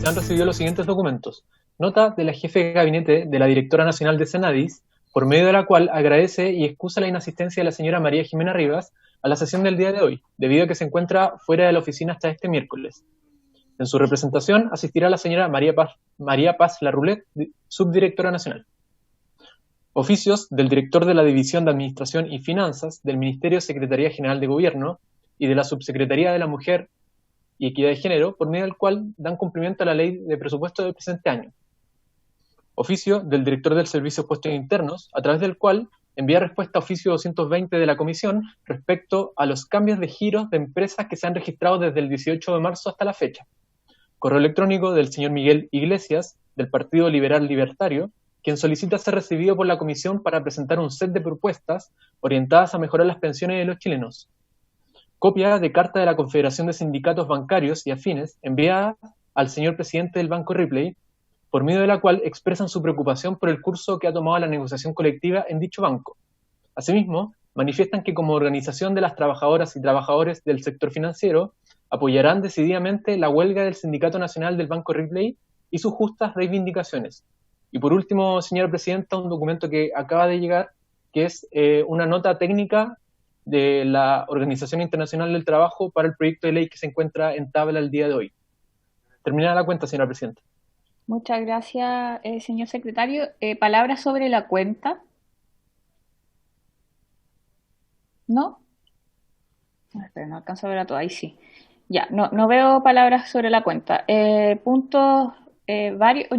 se han recibido los siguientes documentos. Nota de la jefe de gabinete de la directora nacional de Senadis, por medio de la cual agradece y excusa la inasistencia de la señora María Jimena Rivas a la sesión del día de hoy, debido a que se encuentra fuera de la oficina hasta este miércoles. En su representación asistirá la señora María Paz Larroulet, subdirectora nacional. Oficios del director de la División de Administración y Finanzas del Ministerio de Secretaría General de Gobierno y de la Subsecretaría de la Mujer y Equidad de Género, por medio del cual dan cumplimiento a la ley de presupuesto del presente año. Oficio del director del Servicio de Puestos Internos, a través del cual envía respuesta a oficio 220 de la Comisión respecto a los cambios de giros de empresas que se han registrado desde el 18 de marzo hasta la fecha. Correo electrónico del señor Miguel Iglesias, del Partido Liberal Libertario, quien solicita ser recibido por la Comisión para presentar un set de propuestas orientadas a mejorar las pensiones de los chilenos. Copia de carta de la Confederación de Sindicatos Bancarios y Afines enviada al señor presidente del Banco Ripley, por medio de la cual expresan su preocupación por el curso que ha tomado la negociación colectiva en dicho banco. Asimismo, manifiestan que como organización de las trabajadoras y trabajadores del sector financiero, apoyarán decididamente la huelga del Sindicato Nacional del Banco Ripley y sus justas reivindicaciones. Y por último, señora presidenta, un documento que acaba de llegar, que es una nota técnica de la Organización Internacional del Trabajo para el proyecto de ley que se encuentra en tabla el día de hoy. Terminada la cuenta, señora presidenta. Muchas gracias, señor secretario. ¿Palabras sobre la cuenta? ¿No? Espera, no alcanzo a ver a todo. Ahí sí. Ya, no veo palabras sobre la cuenta. Puntos varios.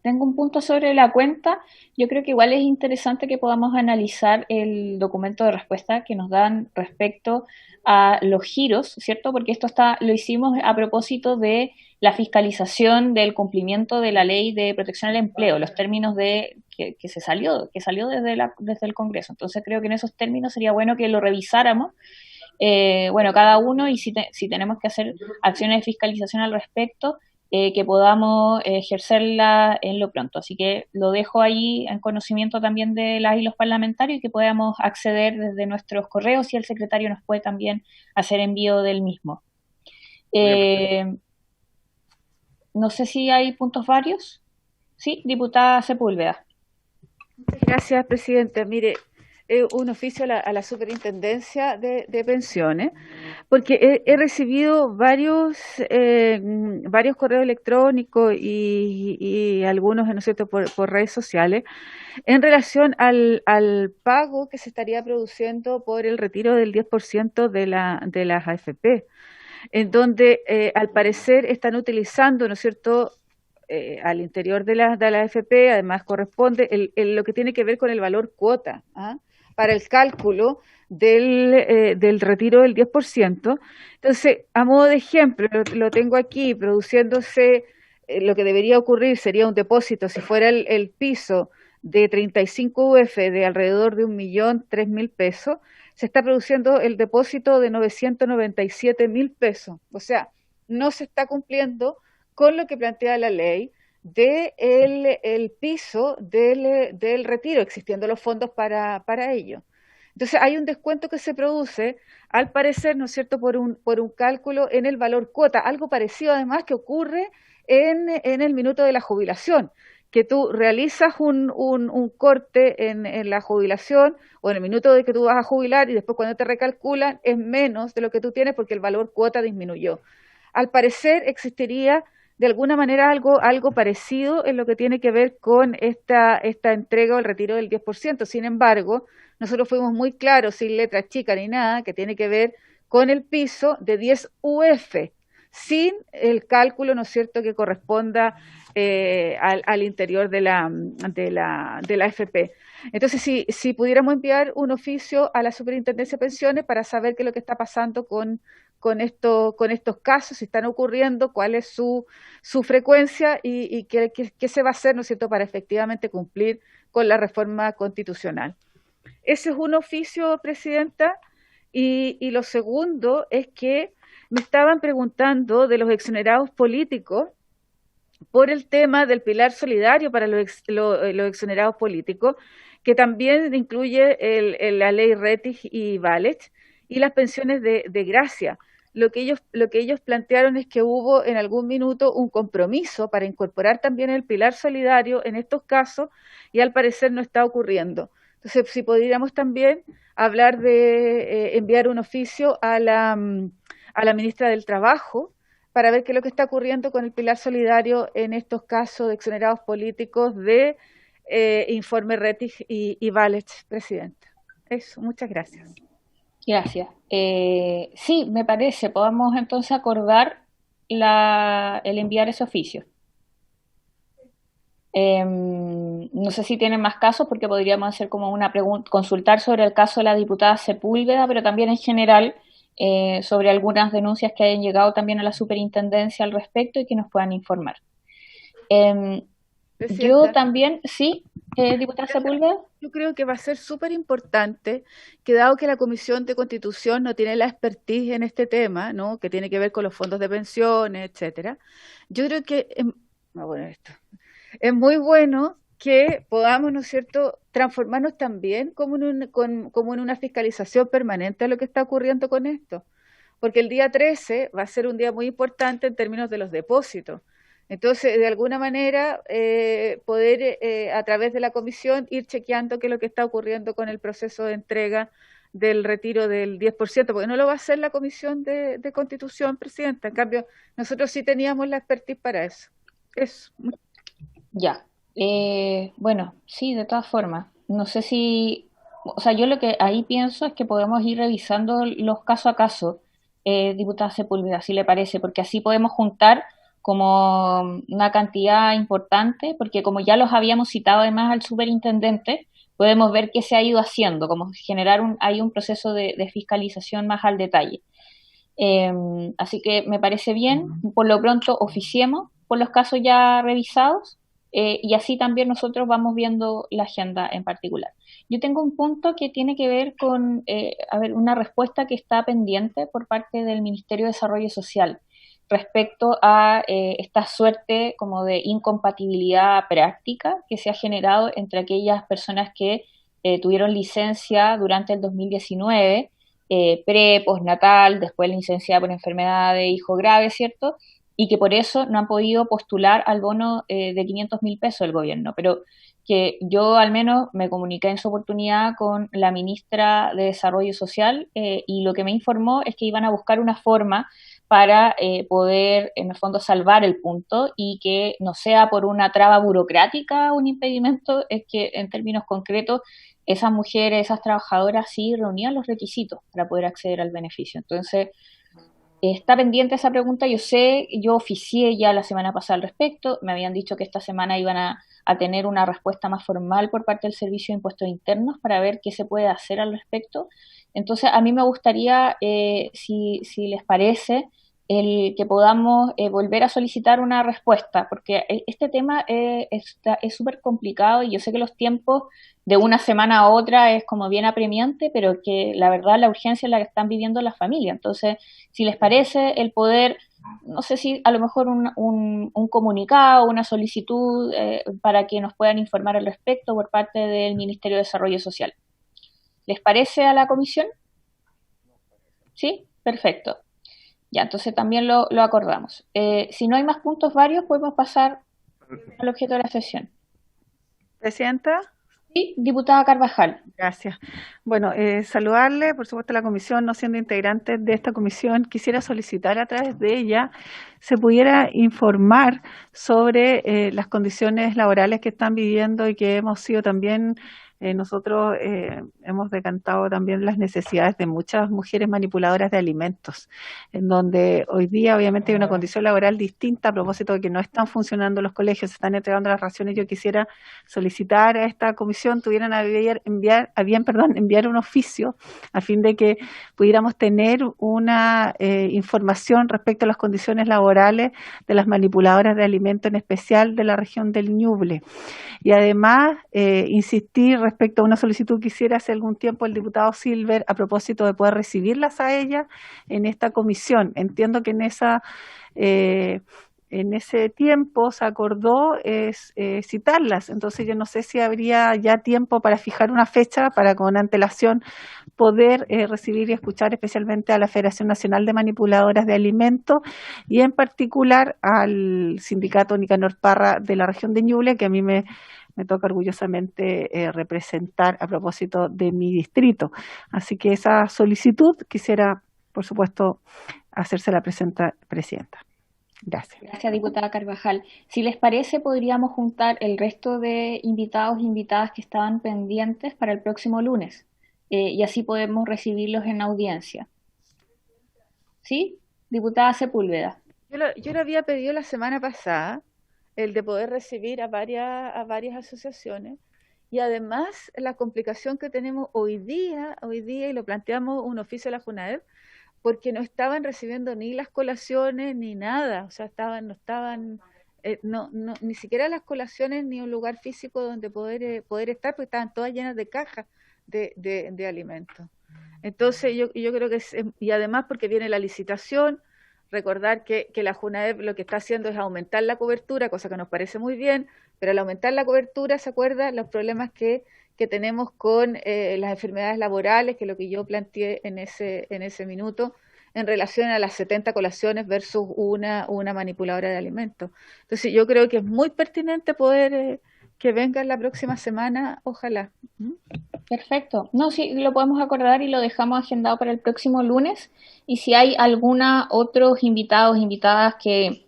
Tengo un punto sobre la cuenta. Yo creo que igual es interesante que podamos analizar el documento de respuesta que nos dan respecto a los giros, ¿cierto? Porque lo hicimos a propósito de la fiscalización del cumplimiento de la ley de protección al empleo, los términos que salió desde el Congreso. Entonces creo que en esos términos sería bueno que lo revisáramos, cada uno, y si tenemos que hacer acciones de fiscalización al respecto, que podamos ejercerla en lo pronto. Así que lo dejo ahí en conocimiento también de las y los parlamentarios, y que podamos acceder desde nuestros correos, y el secretario nos puede también hacer envío del mismo. No sé si hay puntos varios. Sí, diputada Sepúlveda. Gracias, presidente. Mire, un oficio a la Superintendencia de Pensiones, porque he recibido varios correos electrónicos y algunos, ¿no es cierto?, por redes sociales, en relación al pago que se estaría produciendo por el retiro del 10% de las AFP, en donde al parecer están utilizando, ¿no es cierto?, al interior de la AFP, además corresponde lo que tiene que ver con el valor cuota, ¿ah?, para el cálculo del retiro del 10%. Entonces, a modo de ejemplo, lo tengo aquí, produciéndose, lo que debería ocurrir sería un depósito, si fuera el piso de 35 UF de alrededor de 1.003.000 pesos, se está produciendo el depósito de 997.000 pesos. O sea, no se está cumpliendo con lo que plantea la ley de el piso del retiro, existiendo los fondos para ello. Entonces hay un descuento que se produce, al parecer, ¿no es cierto?, por un cálculo en el valor cuota, algo parecido además que ocurre en el minuto de la jubilación, que tú realizas un corte en la jubilación o en el minuto de que tú vas a jubilar, y después cuando te recalculan es menos de lo que tú tienes porque el valor cuota disminuyó. Al parecer existiría de alguna manera algo parecido en lo que tiene que ver con esta entrega o el retiro del 10%. Sin embargo, nosotros fuimos muy claros, sin letra chica ni nada, que tiene que ver con el piso de 10 UF, sin el cálculo, ¿no es cierto?, que corresponda al interior de la AFP. Entonces, si pudiéramos enviar un oficio a la Superintendencia de Pensiones para saber qué es lo que está pasando con estos casos, si están ocurriendo, cuál es su frecuencia y qué se va a hacer, ¿no es cierto?, para efectivamente cumplir con la reforma constitucional. Ese es un oficio, presidenta, y lo segundo es que me estaban preguntando de los exonerados políticos por el tema del pilar solidario para los exonerados políticos, que también incluye la ley Rettig y Valech, y las pensiones de gracia. lo que ellos plantearon es que hubo en algún minuto un compromiso para incorporar también el pilar solidario en estos casos y al parecer no está ocurriendo. Entonces, si podríamos también hablar de enviar un oficio a la ministra del Trabajo para ver qué es lo que está ocurriendo con el pilar solidario en estos casos de exonerados políticos de informe Rettig y Valech, presidenta. Eso, muchas gracias. Gracias. Sí, me parece. Podamos entonces acordar el enviar ese oficio. No sé si tienen más casos, porque podríamos hacer como una pregunta, consultar sobre el caso de la diputada Sepúlveda, pero también en general sobre algunas denuncias que hayan llegado también a la superintendencia al respecto y que nos puedan informar. Yo también, sí, diputada Sepúlveda. Yo creo que va a ser súper importante que dado que la Comisión de Constitución no tiene la expertise en este tema, ¿no? Que tiene que ver con los fondos de pensiones, etcétera, yo creo que es muy bueno que podamos, ¿no es cierto?, transformarnos también como en una fiscalización permanente a lo que está ocurriendo con esto. Porque el día 13 va a ser un día muy importante en términos de los depósitos. Entonces, de alguna manera, poder a través de la comisión ir chequeando qué es lo que está ocurriendo con el proceso de entrega del retiro del 10%, porque no lo va a hacer la Comisión de Constitución, Presidenta. En cambio, nosotros sí teníamos la expertise para eso. Ya. Bueno, sí, de todas formas. No sé si, o sea, yo lo que ahí pienso es que podemos ir revisando los caso a caso, diputada Sepúlveda, si le parece, porque así podemos juntar como una cantidad importante, porque como ya los habíamos citado además al superintendente, podemos ver qué se ha ido haciendo, como generar hay un proceso de fiscalización más al detalle. Así que me parece bien, por lo pronto oficiemos por los casos ya revisados y así también nosotros vamos viendo la agenda en particular. Yo tengo un punto que tiene que ver con, una respuesta que está pendiente por parte del Ministerio de Desarrollo Social respecto a esta suerte como de incompatibilidad práctica que se ha generado entre aquellas personas que tuvieron licencia durante el 2019, postnatal, después la licencia por enfermedad de hijo grave, ¿cierto? Y que por eso no han podido postular al bono de 500.000 pesos del gobierno, pero que yo al menos me comuniqué en su oportunidad con la ministra de Desarrollo Social y lo que me informó es que iban a buscar una forma para poder, en el fondo, salvar el punto y que no sea por una traba burocrática un impedimento, es que en términos concretos esas mujeres, esas trabajadoras sí reunían los requisitos para poder acceder al beneficio. Entonces, está pendiente esa pregunta, yo oficié ya la semana pasada al respecto, me habían dicho que esta semana iban a tener una respuesta más formal por parte del Servicio de Impuestos Internos para ver qué se puede hacer al respecto. Entonces, a mí me gustaría, si les parece, el que podamos volver a solicitar una respuesta, porque este tema es súper complicado y yo sé que los tiempos de una semana a otra es como bien apremiante, pero que la verdad la urgencia es la que están viviendo las familias. Entonces, si les parece, el poder, no sé si a lo mejor un comunicado, una solicitud para que nos puedan informar al respecto por parte del Ministerio de Desarrollo Social. ¿Les parece a la comisión? ¿Sí? Perfecto. Ya, entonces también lo acordamos. Si no hay más puntos varios, podemos pasar al objeto de la sesión. Presidenta. Sí, diputada Carvajal. Gracias. Bueno, saludarle, por supuesto, a la comisión, no siendo integrante de esta comisión, quisiera solicitar a través de ella se pudiera informar sobre las condiciones laborales que están viviendo y que hemos sido también, nosotros hemos decantado también las necesidades de muchas mujeres manipuladoras de alimentos, en donde hoy día obviamente hay una condición laboral distinta a propósito de que no están funcionando los colegios, se están entregando las raciones. Yo quisiera solicitar a esta comisión tuvieran enviar un oficio a fin de que pudiéramos tener una información respecto a las condiciones laborales de las manipuladoras de alimentos, en especial de la región del Ñuble. Y además, insistir respecto a una solicitud que hiciera hace algún tiempo el diputado Silver a propósito de poder recibirlas a ella en esta comisión. Entiendo que en ese tiempo se acordó citarlas, entonces yo no sé si habría ya tiempo para fijar una fecha para con antelación poder recibir y escuchar especialmente a la Federación Nacional de Manipuladoras de Alimentos y en particular al sindicato Nicanor Parra de la región de Ñuble, que a mí me toca orgullosamente representar a propósito de mi distrito. Así que esa solicitud quisiera, por supuesto, hacérsela presidenta. Gracias. Gracias, diputada Carvajal. Si les parece, podríamos juntar el resto de invitados e invitadas que estaban pendientes para el próximo lunes, y así podemos recibirlos en audiencia. ¿Sí? Diputada Sepúlveda. Yo lo había pedido la semana pasada, el de poder recibir a varias asociaciones, y además la complicación que tenemos hoy día, y lo planteamos un oficio de la JUNAEP, porque no estaban recibiendo ni las colaciones ni nada, o sea, no estaban, ni siquiera las colaciones ni un lugar físico donde poder estar, porque estaban todas llenas de cajas de alimentos. Entonces yo creo que y además porque viene la licitación, recordar que la JUNAEP lo que está haciendo es aumentar la cobertura, cosa que nos parece muy bien, pero al aumentar la cobertura, ¿se acuerda? Los problemas que tenemos con las enfermedades laborales, que es lo que yo planteé en ese minuto, en relación a las 70 colaciones versus una manipuladora de alimentos. Entonces yo creo que es muy pertinente poder que venga la próxima semana, ojalá. Perfecto. No, sí, lo podemos acordar y lo dejamos agendado para el próximo lunes. Y si hay alguna otros invitados, invitadas que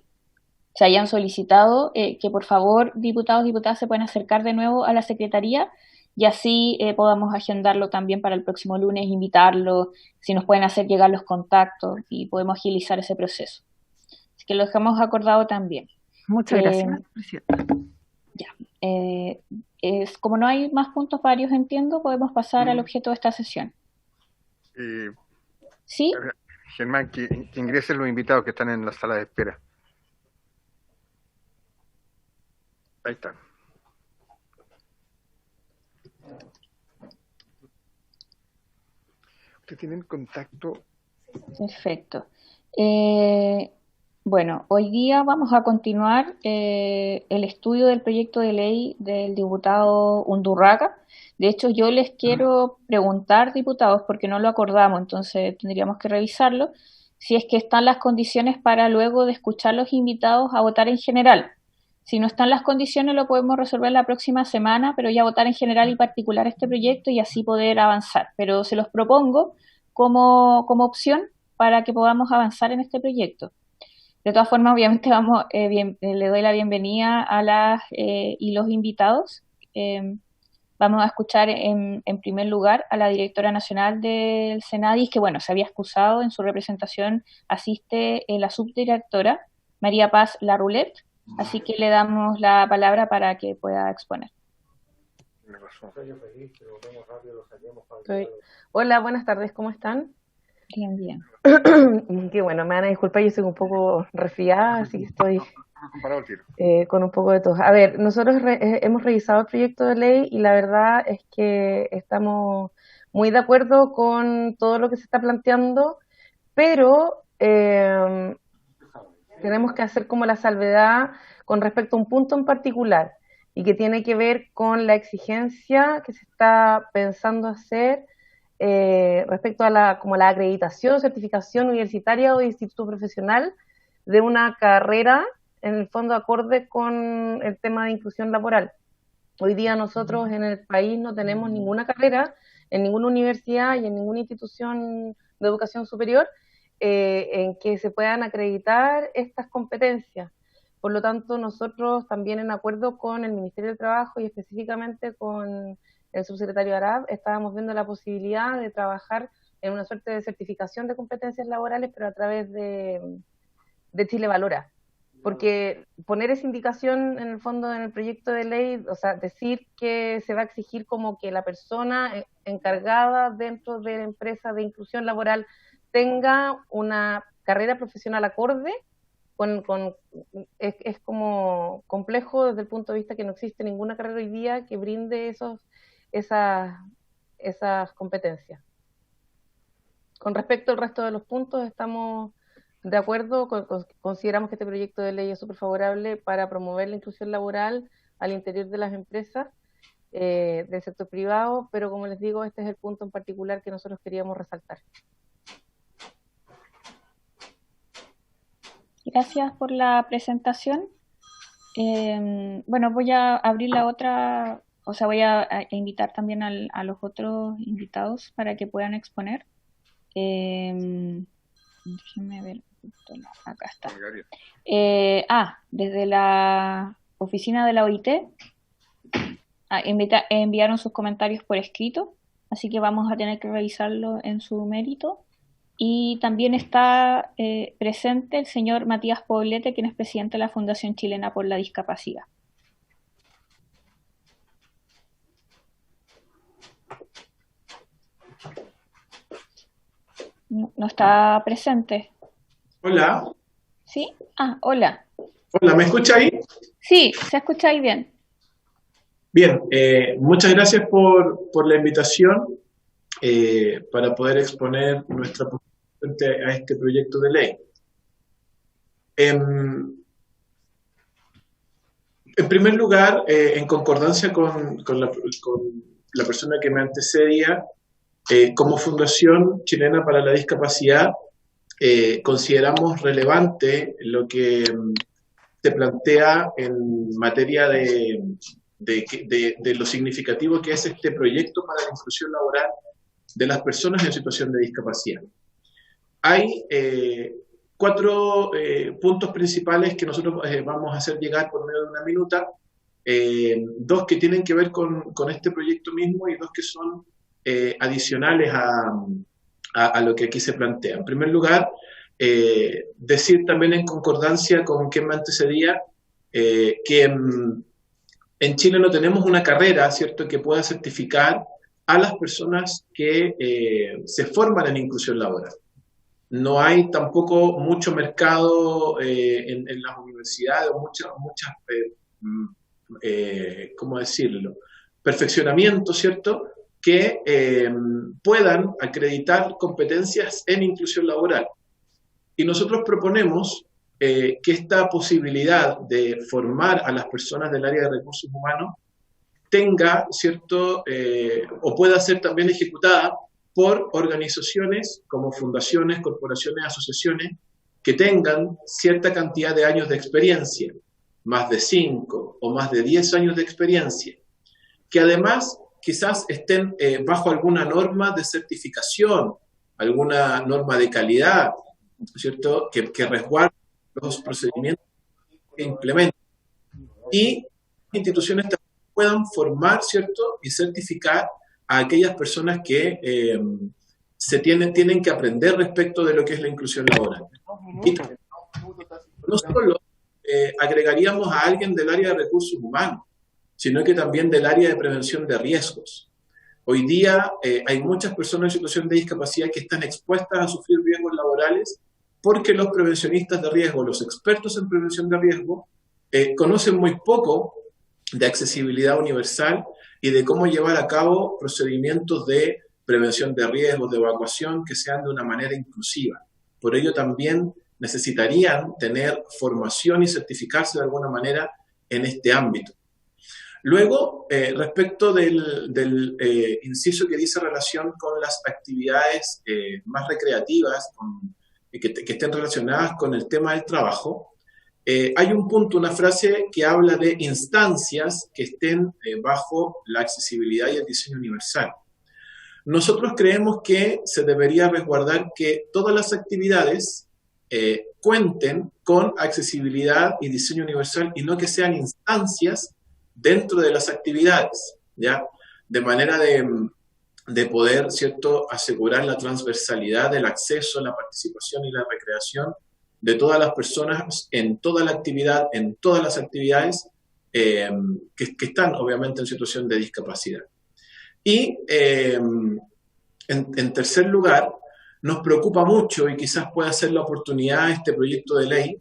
se hayan solicitado, que por favor, diputados, diputadas, se pueden acercar de nuevo a la Secretaría y así podamos agendarlo también para el próximo lunes, invitarlo, si nos pueden hacer llegar los contactos y podemos agilizar ese proceso. Así que lo dejamos acordado también. Muchas gracias, presidenta. Ya. Como no hay más puntos varios, entiendo, podemos pasar al objeto de esta sesión. ¿Sí? Germán, que ingresen los invitados que están en la sala de espera. Ahí están. ¿Ustedes tienen contacto? Perfecto. Bueno, hoy día vamos a continuar el estudio del proyecto de ley del diputado Undurraga. De hecho, yo les quiero preguntar, diputados, porque no lo acordamos, entonces tendríamos que revisarlo, si es que están las condiciones para luego de escuchar los invitados a votar en general. Si no están las condiciones, lo podemos resolver la próxima semana, pero ya votar en general y particular este proyecto y así poder avanzar. Pero se los propongo como opción para que podamos avanzar en este proyecto. De todas formas, obviamente le doy la bienvenida a las y los invitados. Vamos a escuchar en primer lugar a la directora nacional del Senadis, que bueno, se había excusado, en su representación asiste la subdirectora María Paz Larroulet, así que le damos la palabra para que pueda exponer. Hola, buenas tardes, ¿cómo están? Bien, bien. Qué bueno, me van a disculpar, yo soy un poco resfriada, así que estoy con un poco de tos. A ver, nosotros hemos revisado el proyecto de ley y la verdad es que estamos muy de acuerdo con todo lo que se está planteando, pero tenemos que hacer como la salvedad con respecto a un punto en particular y que tiene que ver con la exigencia que se está pensando hacer respecto a la acreditación, certificación universitaria o de instituto profesional de una carrera, en el fondo acorde con el tema de inclusión laboral. Hoy día nosotros en el país no tenemos ninguna carrera en ninguna universidad y en ninguna institución de educación superior en que se puedan acreditar estas competencias. Por lo tanto, nosotros también en acuerdo con el Ministerio del Trabajo y específicamente con el subsecretario Arab, estábamos viendo la posibilidad de trabajar en una suerte de certificación de competencias laborales, pero a través de Chile Valora. Porque poner esa indicación en el fondo en el proyecto de ley, o sea, decir que se va a exigir como que la persona encargada dentro de la empresa de inclusión laboral tenga una carrera profesional acorde, es como complejo desde el punto de vista que no existe ninguna carrera hoy día que brinde esas competencias. Con respecto al resto de los puntos, estamos de acuerdo, consideramos que este proyecto de ley es súper favorable para promover la inclusión laboral al interior de las empresas del sector privado, pero como les digo, este es el punto en particular que nosotros queríamos resaltar. Gracias por la presentación. Bueno, voy a abrir la otra, o sea, voy a invitar también a los otros invitados para que puedan exponer. Déjenme ver, acá está. Desde la oficina de la OIT enviaron sus comentarios por escrito, así que vamos a tener que revisarlo en su mérito. Y también está presente el señor Matías Poblete, quien es presidente de la Fundación Chilena por la Discapacidad. No está presente. Hola. ¿Sí? Hola. Hola, ¿me escucha ahí? Sí, se escucha ahí bien. Bien, muchas gracias por la invitación para poder exponer nuestra posición frente a este proyecto de ley. En primer lugar, en concordancia con la persona que me antecedía, como Fundación Chilena para la Discapacidad, consideramos relevante lo que se plantea en materia de lo significativo que es este proyecto para la inclusión laboral de las personas en situación de discapacidad. Hay 4 puntos principales que nosotros vamos a hacer llegar por medio de una minuta, 2 que tienen que ver con este proyecto mismo y 2 que son adicionales a lo que aquí se plantea. En primer lugar, decir también en concordancia con quien me antecedía que en Chile no tenemos una carrera, ¿cierto?, que pueda certificar a las personas que se forman en inclusión laboral. No hay tampoco mucho mercado en las universidades, o muchas ¿cómo decirlo?, perfeccionamiento, ¿cierto?, que puedan acreditar competencias en inclusión laboral. Y nosotros proponemos que esta posibilidad de formar a las personas del área de recursos humanos tenga, ¿cierto?, o pueda ser también ejecutada por organizaciones como fundaciones, corporaciones, asociaciones, que tengan cierta cantidad de años de experiencia, más de 5 o más de 10 años de experiencia, que además quizás estén bajo alguna norma de certificación, alguna norma de calidad, ¿cierto?, que resguarde los procedimientos que implementan. Y instituciones también puedan formar, ¿cierto?, y certificar a aquellas personas que tienen que aprender respecto de lo que es la inclusión laboral. Y no solo agregaríamos a alguien del área de recursos humanos, sino que también del área de prevención de riesgos. Hoy día hay muchas personas en situación de discapacidad que están expuestas a sufrir riesgos laborales porque los prevencionistas de riesgo, los expertos en prevención de riesgo, conocen muy poco de accesibilidad universal y de cómo llevar a cabo procedimientos de prevención de riesgos, de evacuación, que sean de una manera inclusiva. Por ello también necesitarían tener formación y certificarse de alguna manera en este ámbito. Luego, respecto del inciso que dice relación con las actividades más recreativas, que estén relacionadas con el tema del trabajo, hay un punto, una frase que habla de instancias que estén bajo la accesibilidad y el diseño universal. Nosotros creemos que se debería resguardar que todas las actividades cuenten con accesibilidad y diseño universal y no que sean instancias dentro de las actividades, ¿ya? De manera de poder, ¿cierto?, asegurar la transversalidad del acceso, la participación y la recreación de todas las personas en toda la actividad, en todas las actividades que están obviamente en situación de discapacidad. Y en tercer lugar, nos preocupa mucho, y quizás pueda ser la oportunidad este proyecto de ley,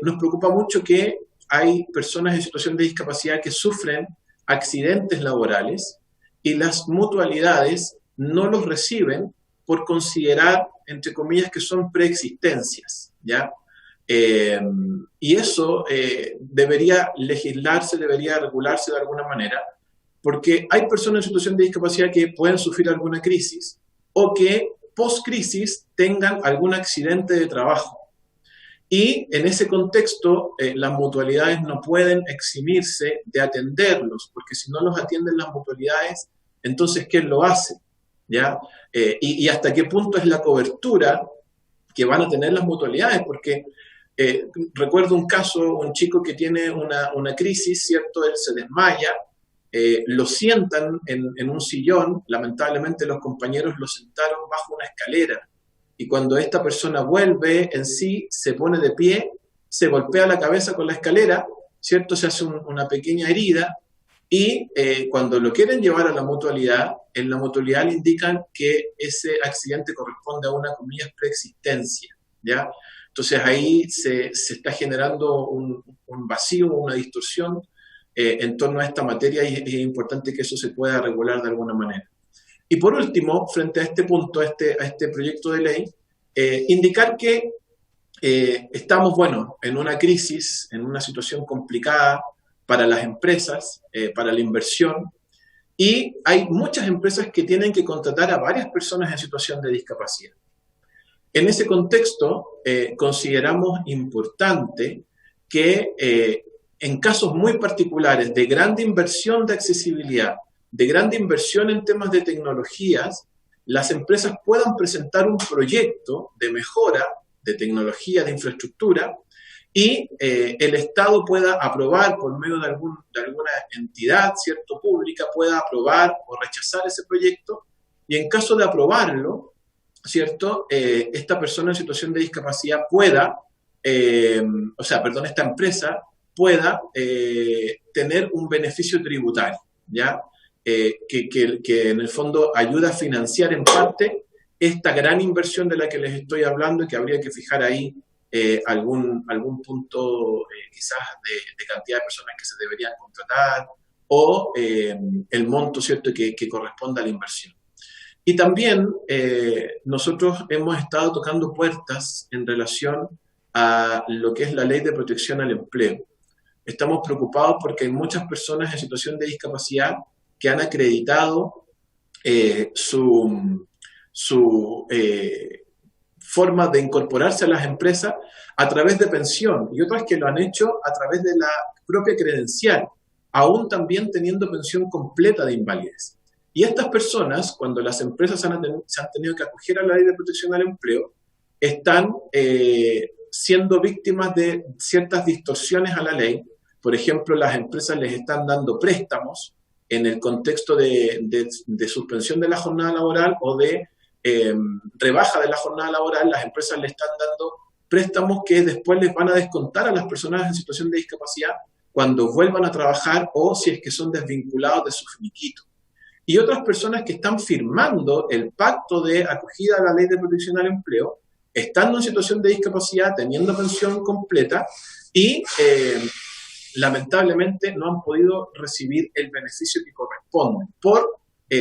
nos preocupa mucho que hay personas en situación de discapacidad que sufren accidentes laborales y las mutualidades no los reciben por considerar, entre comillas, que son preexistencias, ¿ya? Y eso debería legislarse, debería regularse de alguna manera, porque hay personas en situación de discapacidad que pueden sufrir alguna crisis o que post-crisis tengan algún accidente de trabajo. Y en ese contexto, las mutualidades no pueden eximirse de atenderlos, porque si no los atienden las mutualidades, entonces, ¿quién lo hace? ¿Ya? Y hasta qué punto es la cobertura que van a tener las mutualidades, porque recuerdo un caso, un chico que tiene una crisis, ¿cierto? Él se desmaya, lo sientan en un sillón, lamentablemente los compañeros lo sentaron bajo una escalera, y cuando esta persona vuelve en sí, se pone de pie, se golpea la cabeza con la escalera, ¿cierto? Se hace una pequeña herida, y cuando lo quieren llevar a la mutualidad, en la mutualidad le indican que ese accidente corresponde a una, comillas, preexistencia, ¿ya? Entonces ahí se está generando un vacío, una distorsión en torno a esta materia, y es importante que eso se pueda regular de alguna manera. Y por último, frente a este punto, a este proyecto de ley, indicar que estamos, bueno, en una crisis, en una situación complicada para las empresas, para la inversión, y hay muchas empresas que tienen que contratar a varias personas en situación de discapacidad. En ese contexto, consideramos importante que en casos muy particulares de grande inversión de accesibilidad, de grande inversión en temas de tecnologías, las empresas puedan presentar un proyecto de mejora de tecnología, de infraestructura, y el Estado pueda aprobar por medio de alguna entidad, ¿cierto?, pública, pueda aprobar o rechazar ese proyecto, y en caso de aprobarlo, ¿cierto?, esta persona en situación de discapacidad pueda, esta empresa pueda tener un beneficio tributario, ¿ya? Que en el fondo ayuda a financiar en parte esta gran inversión de la que les estoy hablando, y que habría que fijar ahí algún punto quizás de cantidad de personas que se deberían contratar, o el monto, ¿cierto?, que corresponda a la inversión. Y también nosotros hemos estado tocando puertas en relación a lo que es la Ley de Protección al Empleo. Estamos preocupados porque hay muchas personas en situación de discapacidad que han acreditado su forma de incorporarse a las empresas a través de pensión, y otras que lo han hecho a través de la propia credencial, aún también teniendo pensión completa de invalidez. Y estas personas, cuando las empresas se han tenido que acoger a la Ley de Protección al Empleo, están siendo víctimas de ciertas distorsiones a la ley. Por ejemplo, las empresas les están dando préstamos en el contexto de suspensión de la jornada laboral o de rebaja de la jornada laboral. Las empresas le están dando préstamos que después les van a descontar a las personas en situación de discapacidad cuando vuelvan a trabajar, o si es que son desvinculados de su finiquito. Y otras personas que están firmando el pacto de acogida a la Ley de Protección al Empleo, estando en situación de discapacidad, teniendo pensión completa, y lamentablemente no han podido recibir el beneficio que corresponde por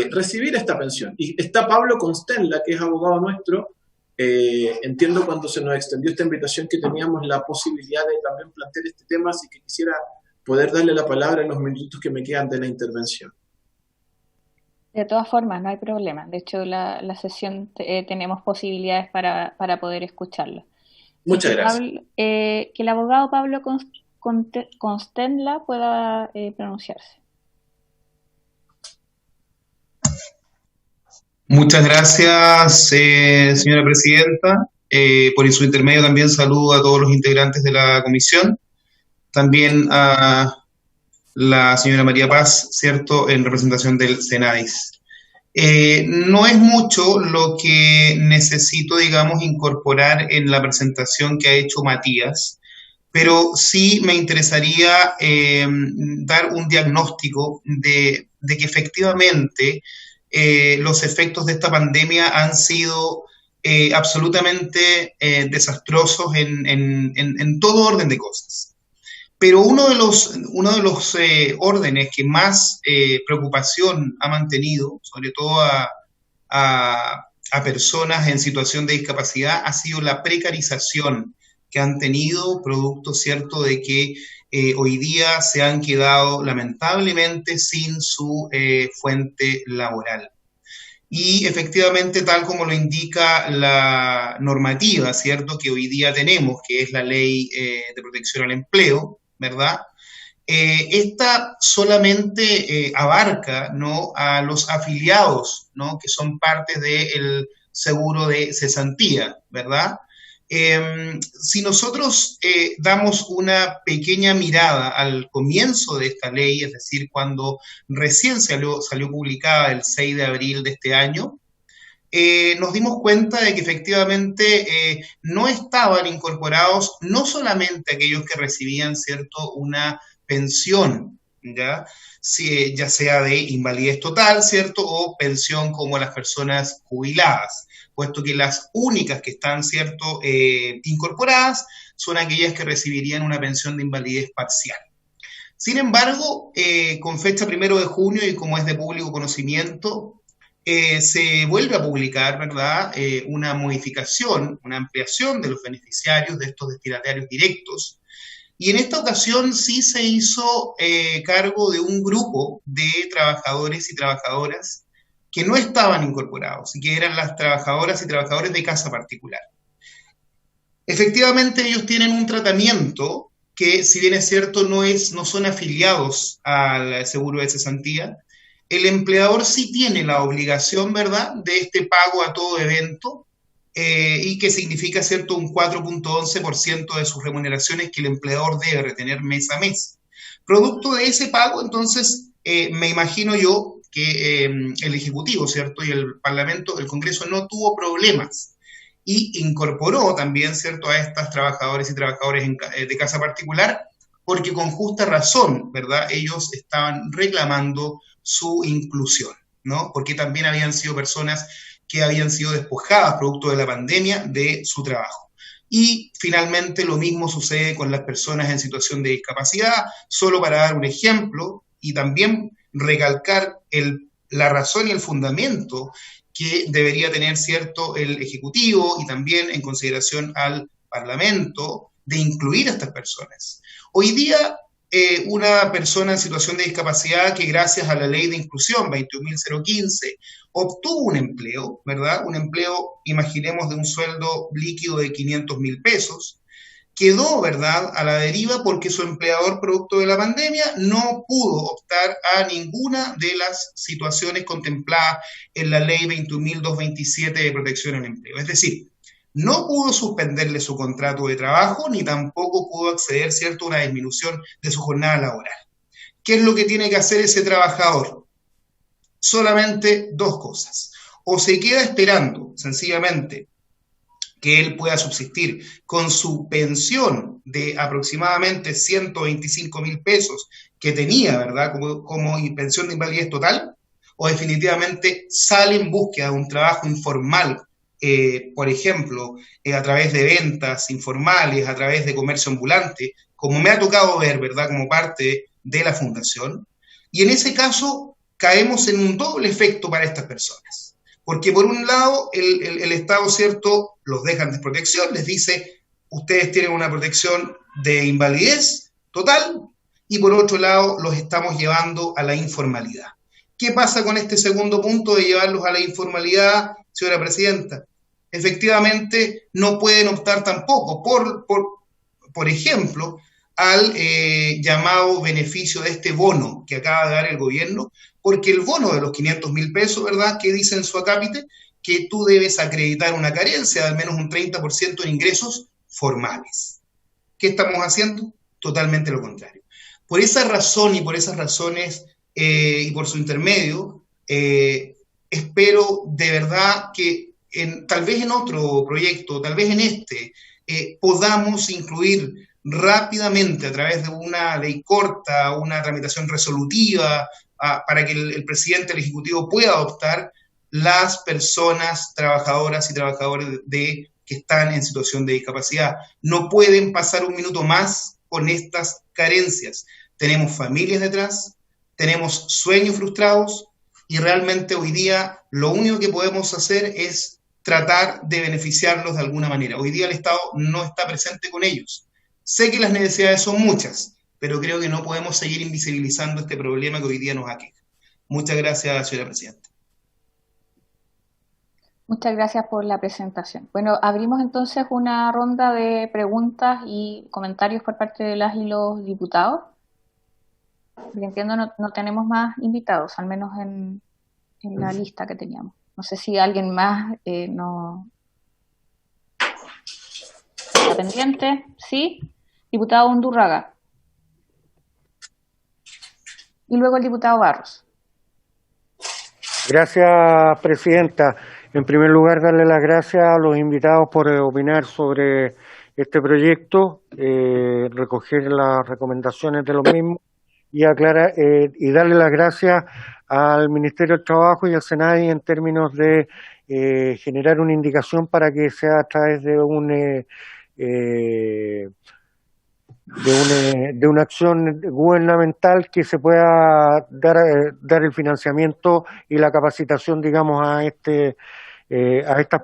recibir esta pensión. Y está Pablo Constenla, que es abogado nuestro. Entiendo, cuando se nos extendió esta invitación, que teníamos la posibilidad de también plantear este tema, así que quisiera poder darle la palabra en los minutos que me quedan de la intervención. De todas formas, no hay problema. De hecho, la sesión tenemos posibilidades para poder escucharla. Muchas gracias. Que el abogado Pablo Constenla pueda pronunciarse. Muchas gracias, señora presidenta. Por su intermedio también saludo a todos los integrantes de la comisión. También a la señora María Paz, ¿cierto?, en representación del Senadis. No es mucho lo que necesito, digamos, incorporar en la presentación que ha hecho Matías, pero sí me interesaría dar un diagnóstico de que efectivamente los efectos de esta pandemia han sido absolutamente desastrosos en todo orden de cosas. Pero uno de los órdenes que más preocupación ha mantenido, sobre todo a personas en situación de discapacidad, ha sido la precarización que han tenido, producto, ¿cierto?, de que hoy día se han quedado lamentablemente sin su fuente laboral. Y efectivamente, tal como lo indica la normativa, ¿cierto?, que hoy día tenemos, que es la Ley de Protección al Empleo, ¿verdad?, esta solamente abarca, ¿no?, a los afiliados, ¿no?, que son parte del seguro de cesantía, ¿verdad? Si nosotros damos una pequeña mirada al comienzo de esta ley, es decir, cuando recién salió publicada el 6 de abril de este año, nos dimos cuenta de que efectivamente no estaban incorporados no solamente aquellos que recibían, ¿cierto?, una pensión, ¿ya? Ya sea de invalidez total, ¿cierto?, o pensión como las personas jubiladas, puesto que las únicas que están, ¿cierto?, incorporadas son aquellas que recibirían una pensión de invalidez parcial. Sin embargo, con fecha 1 de junio y como es de público conocimiento, se vuelve a publicar, ¿verdad?, una modificación, una ampliación de los beneficiarios de estos destinatarios directos, y en esta ocasión sí se hizo cargo de un grupo de trabajadores y trabajadoras que no estaban incorporados y que eran las trabajadoras y trabajadores de casa particular. Efectivamente, ellos tienen un tratamiento que, si bien es cierto, no son afiliados al seguro de cesantía. El empleador sí tiene la obligación, ¿verdad?, de este pago a todo evento, y que significa, ¿cierto?, un 4.11% de sus remuneraciones que el empleador debe retener mes a mes. Producto de ese pago, entonces, me imagino yo que el Ejecutivo, ¿cierto?, y el Parlamento, el Congreso, no tuvo problemas y incorporó también, ¿cierto?, a estas trabajadoras y trabajadores de casa particular, porque con justa razón, ¿verdad?, ellos estaban reclamando su inclusión, ¿no? Porque también habían sido personas que habían sido despojadas producto de la pandemia de su trabajo. Y finalmente lo mismo sucede con las personas en situación de discapacidad, solo para dar un ejemplo y también recalcar la razón y el fundamento que debería tener, ¿cierto?, el Ejecutivo y también en consideración al Parlamento de incluir a estas personas. Hoy día, una persona en situación de discapacidad que gracias a la ley de inclusión 21.015 obtuvo un empleo, ¿verdad? Un empleo, imaginemos, de un sueldo líquido de 500.000 pesos, quedó, ¿verdad?, a la deriva porque su empleador, producto de la pandemia, no pudo optar a ninguna de las situaciones contempladas en la ley 21.227 de protección al empleo. Es decir, no pudo suspenderle su contrato de trabajo, ni tampoco pudo acceder, ¿cierto?, a una disminución de su jornada laboral. ¿Qué es lo que tiene que hacer ese trabajador? Solamente dos cosas. O se queda esperando, sencillamente, que él pueda subsistir con su pensión de aproximadamente 125.000 pesos que tenía, ¿verdad?, como pensión de invalidez total, o definitivamente sale en búsqueda de un trabajo informal, por ejemplo, a través de ventas informales, a través de comercio ambulante, como me ha tocado ver, ¿verdad?, como parte de la fundación. Y en ese caso caemos en un doble efecto para estas personas. Porque por un lado, el Estado, ¿cierto?, los deja en desprotección, les dice, ustedes tienen una protección de invalidez total, y por otro lado, los estamos llevando a la informalidad. ¿Qué pasa con este segundo punto de llevarlos a la informalidad, señora presidenta? Efectivamente, no pueden optar tampoco, por ejemplo, al llamado beneficio de este bono que acaba de dar el gobierno, porque el bono de los 500.000 pesos, ¿verdad?, que dice en su acápite que tú debes acreditar una carencia de al menos un 30% en ingresos formales. ¿Qué estamos haciendo? Totalmente lo contrario. Por esa razón y por esas razones y por su intermedio, espero de verdad que tal vez en otro proyecto, tal vez en este, podamos incluir rápidamente a través de una ley corta, una tramitación resolutiva, para que el presidente del Ejecutivo pueda adoptar las personas trabajadoras y trabajadores que están en situación de discapacidad. No pueden pasar un minuto más con estas carencias. Tenemos familias detrás, tenemos sueños frustrados y realmente hoy día lo único que podemos hacer es tratar de beneficiarlos de alguna manera. Hoy día el Estado no está presente con ellos. Sé que las necesidades son muchas, pero creo que no podemos seguir invisibilizando este problema que hoy día nos aqueja. Muchas gracias, señora presidenta. Muchas gracias por la presentación. Bueno, abrimos entonces una ronda de preguntas y comentarios por parte de las y los diputados. Porque entiendo no tenemos más invitados, al menos en la lista que teníamos. No sé si alguien más no está pendiente. ¿Sí? Diputado Undurraga. Y luego el diputado Barros. Gracias, presidenta. En primer lugar, darle las gracias a los invitados por opinar sobre este proyecto, recoger las recomendaciones de los mismos y aclarar y darle las gracias al Ministerio del Trabajo y al SENADI en términos de generar una indicación para que sea a través de una acción gubernamental que se pueda dar el financiamiento y la capacitación, digamos, a estas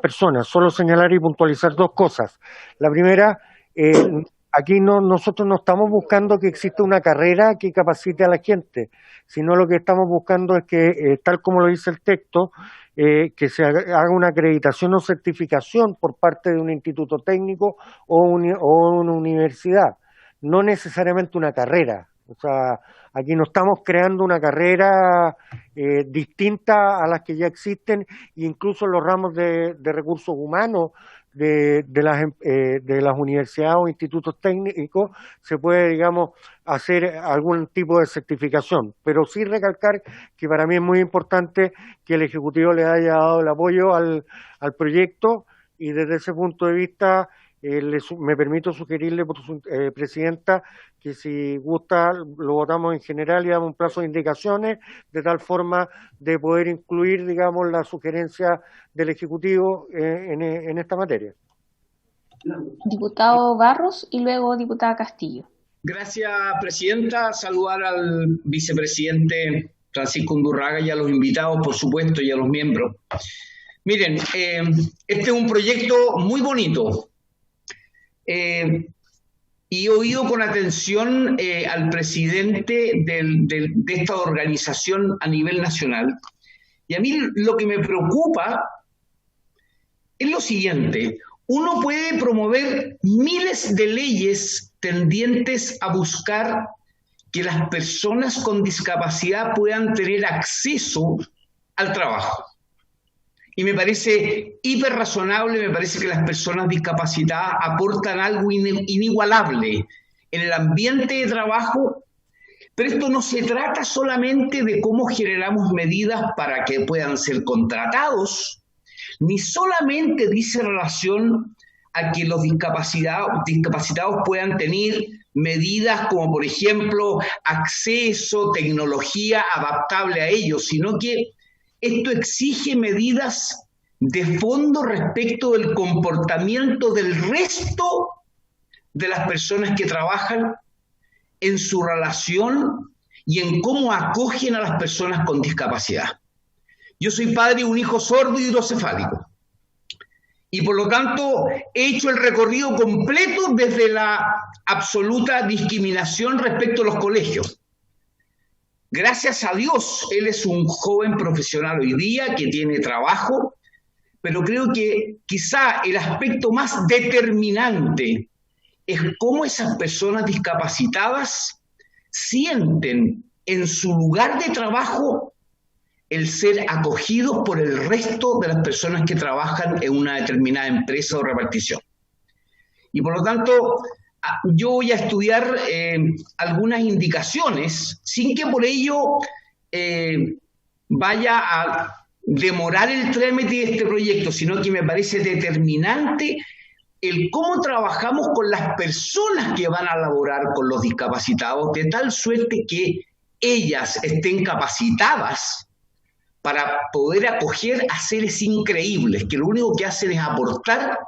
personas. Solo señalar y puntualizar dos cosas. La primera, aquí nosotros no estamos buscando que exista una carrera que capacite a la gente, sino lo que estamos buscando es que, tal como lo dice el texto, que se haga una acreditación o certificación por parte de un instituto técnico o una universidad. No necesariamente una carrera. O sea, aquí no estamos creando una carrera distinta a las que ya existen, e incluso en los ramos de recursos humanos de las universidades o institutos técnicos se puede, digamos, hacer algún tipo de certificación. Pero sí recalcar que para mí es muy importante que el Ejecutivo le haya dado el apoyo al proyecto, y desde ese punto de vista me permito sugerirle, presidenta, que si gusta lo votamos en general y damos un plazo de indicaciones, de tal forma de poder incluir, digamos, la sugerencia del Ejecutivo en esta materia. Diputado Barros y luego diputada Castillo. Gracias, presidenta. Saludar al vicepresidente Francisco Undurraga y a los invitados, por supuesto, y a los miembros. Miren, este es un proyecto muy bonito. Y he oído con atención al presidente de esta organización a nivel nacional. Y a mí lo que me preocupa es lo siguiente. Uno puede promover miles de leyes tendientes a buscar que las personas con discapacidad puedan tener acceso al trabajo. Y me parece hiper razonable, me parece que las personas discapacitadas aportan algo inigualable en el ambiente de trabajo, pero esto no se trata solamente de cómo generamos medidas para que puedan ser contratados, ni solamente dice relación a que los discapacitados puedan tener medidas como, por ejemplo, acceso, tecnología adaptable a ellos, sino que esto exige medidas de fondo respecto del comportamiento del resto de las personas que trabajan en su relación y en cómo acogen a las personas con discapacidad. Yo soy padre de un hijo sordo y hidrocefálico, y por lo tanto he hecho el recorrido completo desde la absoluta discriminación respecto a los colegios. Gracias a Dios, él es un joven profesional hoy día que tiene trabajo, pero creo que quizá el aspecto más determinante es cómo esas personas discapacitadas sienten en su lugar de trabajo el ser acogidos por el resto de las personas que trabajan en una determinada empresa o repartición. Y por lo tanto, yo voy a estudiar algunas indicaciones sin que por ello vaya a demorar el trámite de este proyecto, sino que me parece determinante el cómo trabajamos con las personas que van a laborar con los discapacitados, de tal suerte que ellas estén capacitadas para poder acoger a seres increíbles, que lo único que hacen es aportar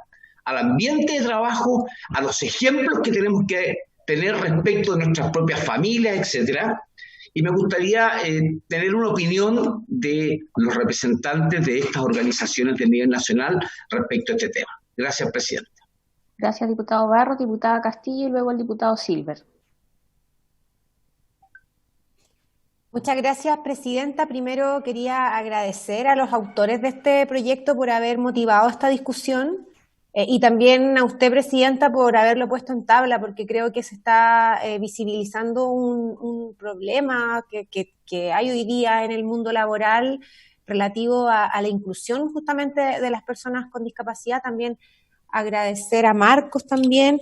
al ambiente de trabajo, a los ejemplos que tenemos que tener respecto de nuestras propias familias, etcétera. Y me gustaría tener una opinión de los representantes de estas organizaciones de nivel nacional respecto a este tema. Gracias, presidenta. Gracias, diputado Barros, diputada Castillo y luego el diputado Silver. Muchas gracias, Presidenta. Primero quería agradecer a los autores de este proyecto por haber motivado esta discusión y también a usted, Presidenta, por haberlo puesto en tabla, porque creo que se está visibilizando un problema que hay hoy día en el mundo laboral relativo a la inclusión justamente de las personas con discapacidad. También agradecer a Marcos también,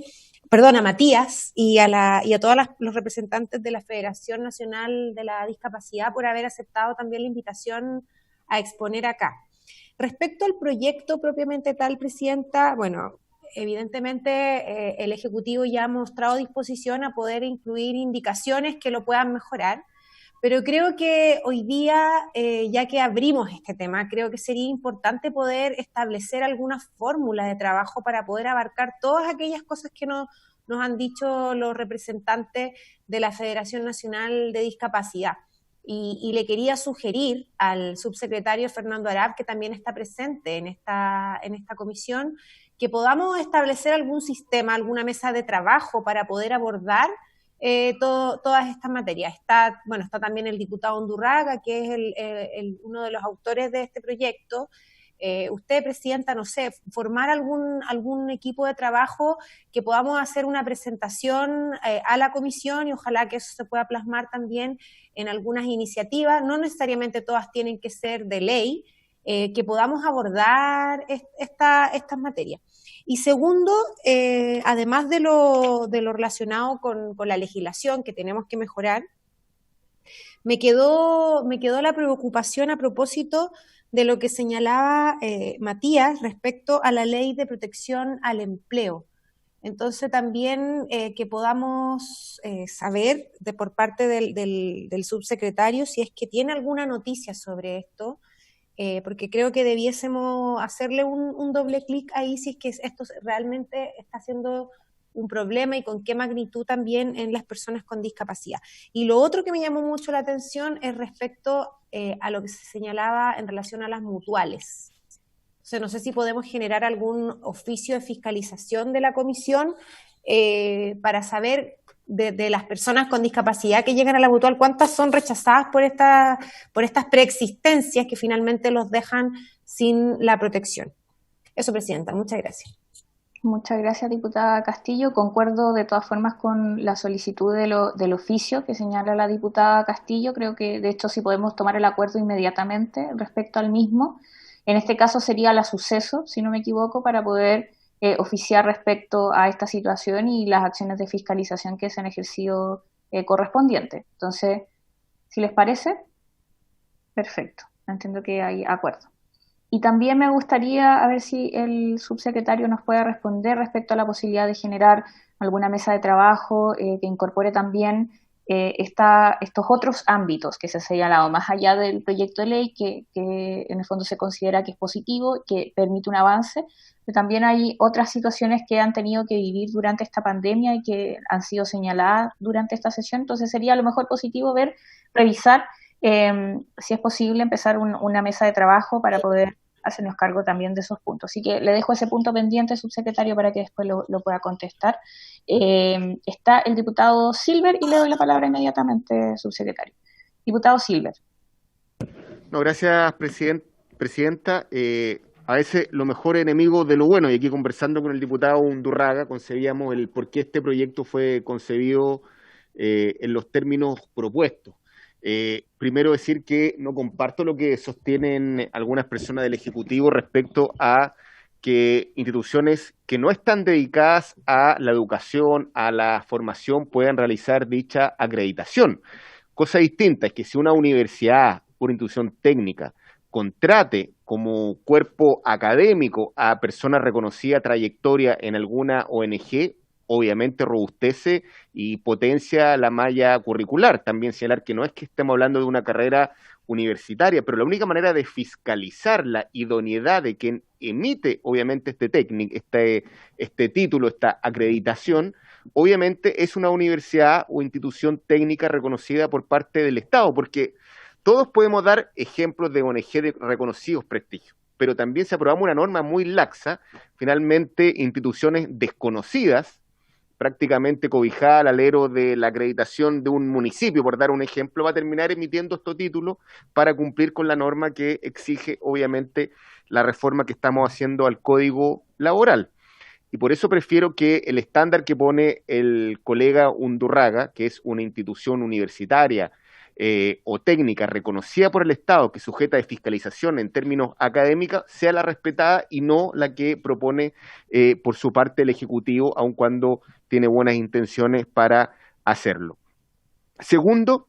perdón, a Matías y a todos los representantes de la Federación Nacional de la Discapacidad por haber aceptado también la invitación a exponer acá. Respecto al proyecto propiamente tal, Presidenta, bueno, evidentemente el Ejecutivo ya ha mostrado disposición a poder incluir indicaciones que lo puedan mejorar, pero creo que hoy día, ya que abrimos este tema, creo que sería importante poder establecer alguna fórmula de trabajo para poder abarcar todas aquellas cosas que nos han dicho los representantes de la Federación Nacional de Discapacidad. Y le quería sugerir al subsecretario Fernando Arap, que también está presente en esta comisión, que podamos establecer algún sistema, alguna mesa de trabajo para poder abordar todas estas materias. Está también el diputado Undurraga, que es uno de los autores de este proyecto. Usted, Presidenta, no sé, formar algún equipo de trabajo que podamos hacer una presentación a la comisión y ojalá que eso se pueda plasmar también en algunas iniciativas, no necesariamente todas tienen que ser de ley, que podamos abordar estas materias. Y segundo, además de lo relacionado con la legislación que tenemos que mejorar, me quedó la preocupación a propósito de lo que señalaba Matías respecto a la ley de protección al empleo. Entonces también que podamos saber por parte del subsecretario si es que tiene alguna noticia sobre esto, porque creo que debiésemos hacerle un doble clic ahí si es que esto realmente está siendo un problema y con qué magnitud también en las personas con discapacidad. Y lo otro que me llamó mucho la atención es respecto a lo que se señalaba en relación a las mutuales. O sea, no sé si podemos generar algún oficio de fiscalización de la comisión para saber de las personas con discapacidad que llegan a la mutual, cuántas son rechazadas por estas preexistencias que finalmente los dejan sin la protección. Eso, Presidenta, muchas gracias. Muchas gracias, diputada Castillo. Concuerdo de todas formas con la solicitud del oficio que señala la diputada Castillo. Creo que, de hecho, si podemos tomar el acuerdo inmediatamente respecto al mismo. En este caso sería la suceso, si no me equivoco, para poder oficiar respecto a esta situación y las acciones de fiscalización que se han ejercido correspondientes. Entonces, si les parece, perfecto. Entiendo que hay acuerdo. Y también me gustaría a ver si el subsecretario nos puede responder respecto a la posibilidad de generar alguna mesa de trabajo que incorpore también estos otros ámbitos que se han señalado, más allá del proyecto de ley que en el fondo se considera que es positivo, que permite un avance, pero también hay otras situaciones que han tenido que vivir durante esta pandemia y que han sido señaladas durante esta sesión. Entonces sería a lo mejor positivo revisar si es posible empezar una mesa de trabajo para poder hacernos cargo también de esos puntos. Así que le dejo ese punto pendiente, subsecretario, para que después lo pueda contestar. Está el diputado Silver y le doy la palabra inmediatamente, subsecretario. Diputado Silver. No, gracias, presidenta. A veces lo mejor es enemigo de lo bueno, y aquí conversando con el diputado Undurraga concebíamos el por qué este proyecto fue concebido en los términos propuestos. Primero decir que no comparto lo que sostienen algunas personas del Ejecutivo respecto a que instituciones que no están dedicadas a la educación, a la formación, puedan realizar dicha acreditación. Cosa distinta es que si una universidad, una institución técnica, contrate como cuerpo académico a personas reconocida trayectoria en alguna ONG, obviamente robustece y potencia la malla curricular. También señalar que no es que estemos hablando de una carrera universitaria, pero la única manera de fiscalizar la idoneidad de quien emite, obviamente, este título, esta acreditación, obviamente es una universidad o institución técnica reconocida por parte del Estado, porque todos podemos dar ejemplos de ONG de reconocidos prestigios, pero también si aprobamos una norma muy laxa, finalmente instituciones desconocidas prácticamente cobijada al alero de la acreditación de un municipio, por dar un ejemplo, va a terminar emitiendo estos títulos para cumplir con la norma que exige, obviamente, la reforma que estamos haciendo al Código Laboral. Y por eso prefiero que el estándar que pone el colega Undurraga, que es una institución universitaria o técnica reconocida por el Estado, que sujeta de fiscalización en términos académicos, sea la respetada y no la que propone por su parte el Ejecutivo, aun cuando tiene buenas intenciones para hacerlo. Segundo,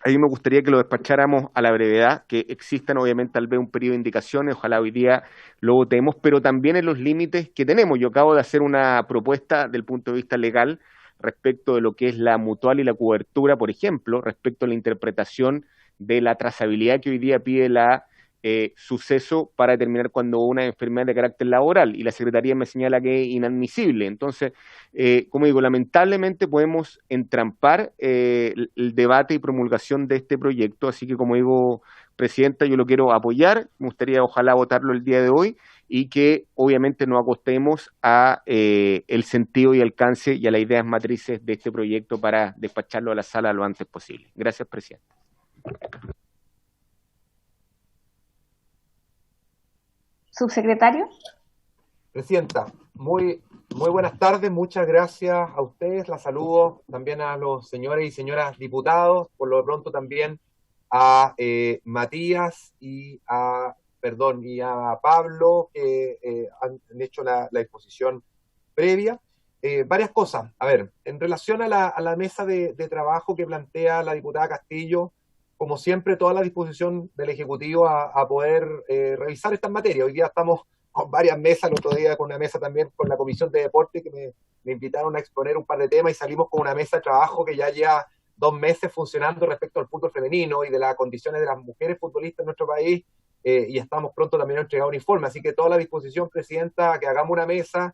a mí me gustaría que lo despacháramos a la brevedad, que existan obviamente tal vez un periodo de indicaciones, ojalá hoy día lo votemos, pero también en los límites que tenemos. Yo acabo de hacer una propuesta del punto de vista legal respecto de lo que es la mutual y la cobertura, por ejemplo, respecto a la interpretación de la trazabilidad que hoy día pide la suceso para determinar cuando una enfermedad de carácter laboral, y la Secretaría me señala que es inadmisible. Entonces, como digo, lamentablemente podemos entrampar el debate y promulgación de este proyecto, así que como digo, Presidenta, yo lo quiero apoyar, me gustaría ojalá votarlo el día de hoy y que obviamente nos acostemos a el sentido y alcance y a las ideas matrices de este proyecto para despacharlo a la sala lo antes posible. Gracias, Presidenta. Subsecretario. Presidenta, muy buenas tardes, muchas gracias a ustedes, la saludo también a los señores y señoras diputados, por lo pronto también a Matías y a Pablo, que han hecho la exposición previa. Varias cosas. A ver, en relación a la mesa de trabajo que plantea la diputada Castillo, como siempre, toda la disposición del Ejecutivo a poder revisar estas materias. Hoy día estamos con varias mesas, el otro día con una mesa también con la Comisión de Deporte, que me invitaron a exponer un par de temas y salimos con una mesa de trabajo que ya lleva 2 meses funcionando respecto al fútbol femenino y de las condiciones de las mujeres futbolistas en nuestro país, y estamos pronto también a entregar un informe. Así que toda la disposición, Presidenta, que hagamos una mesa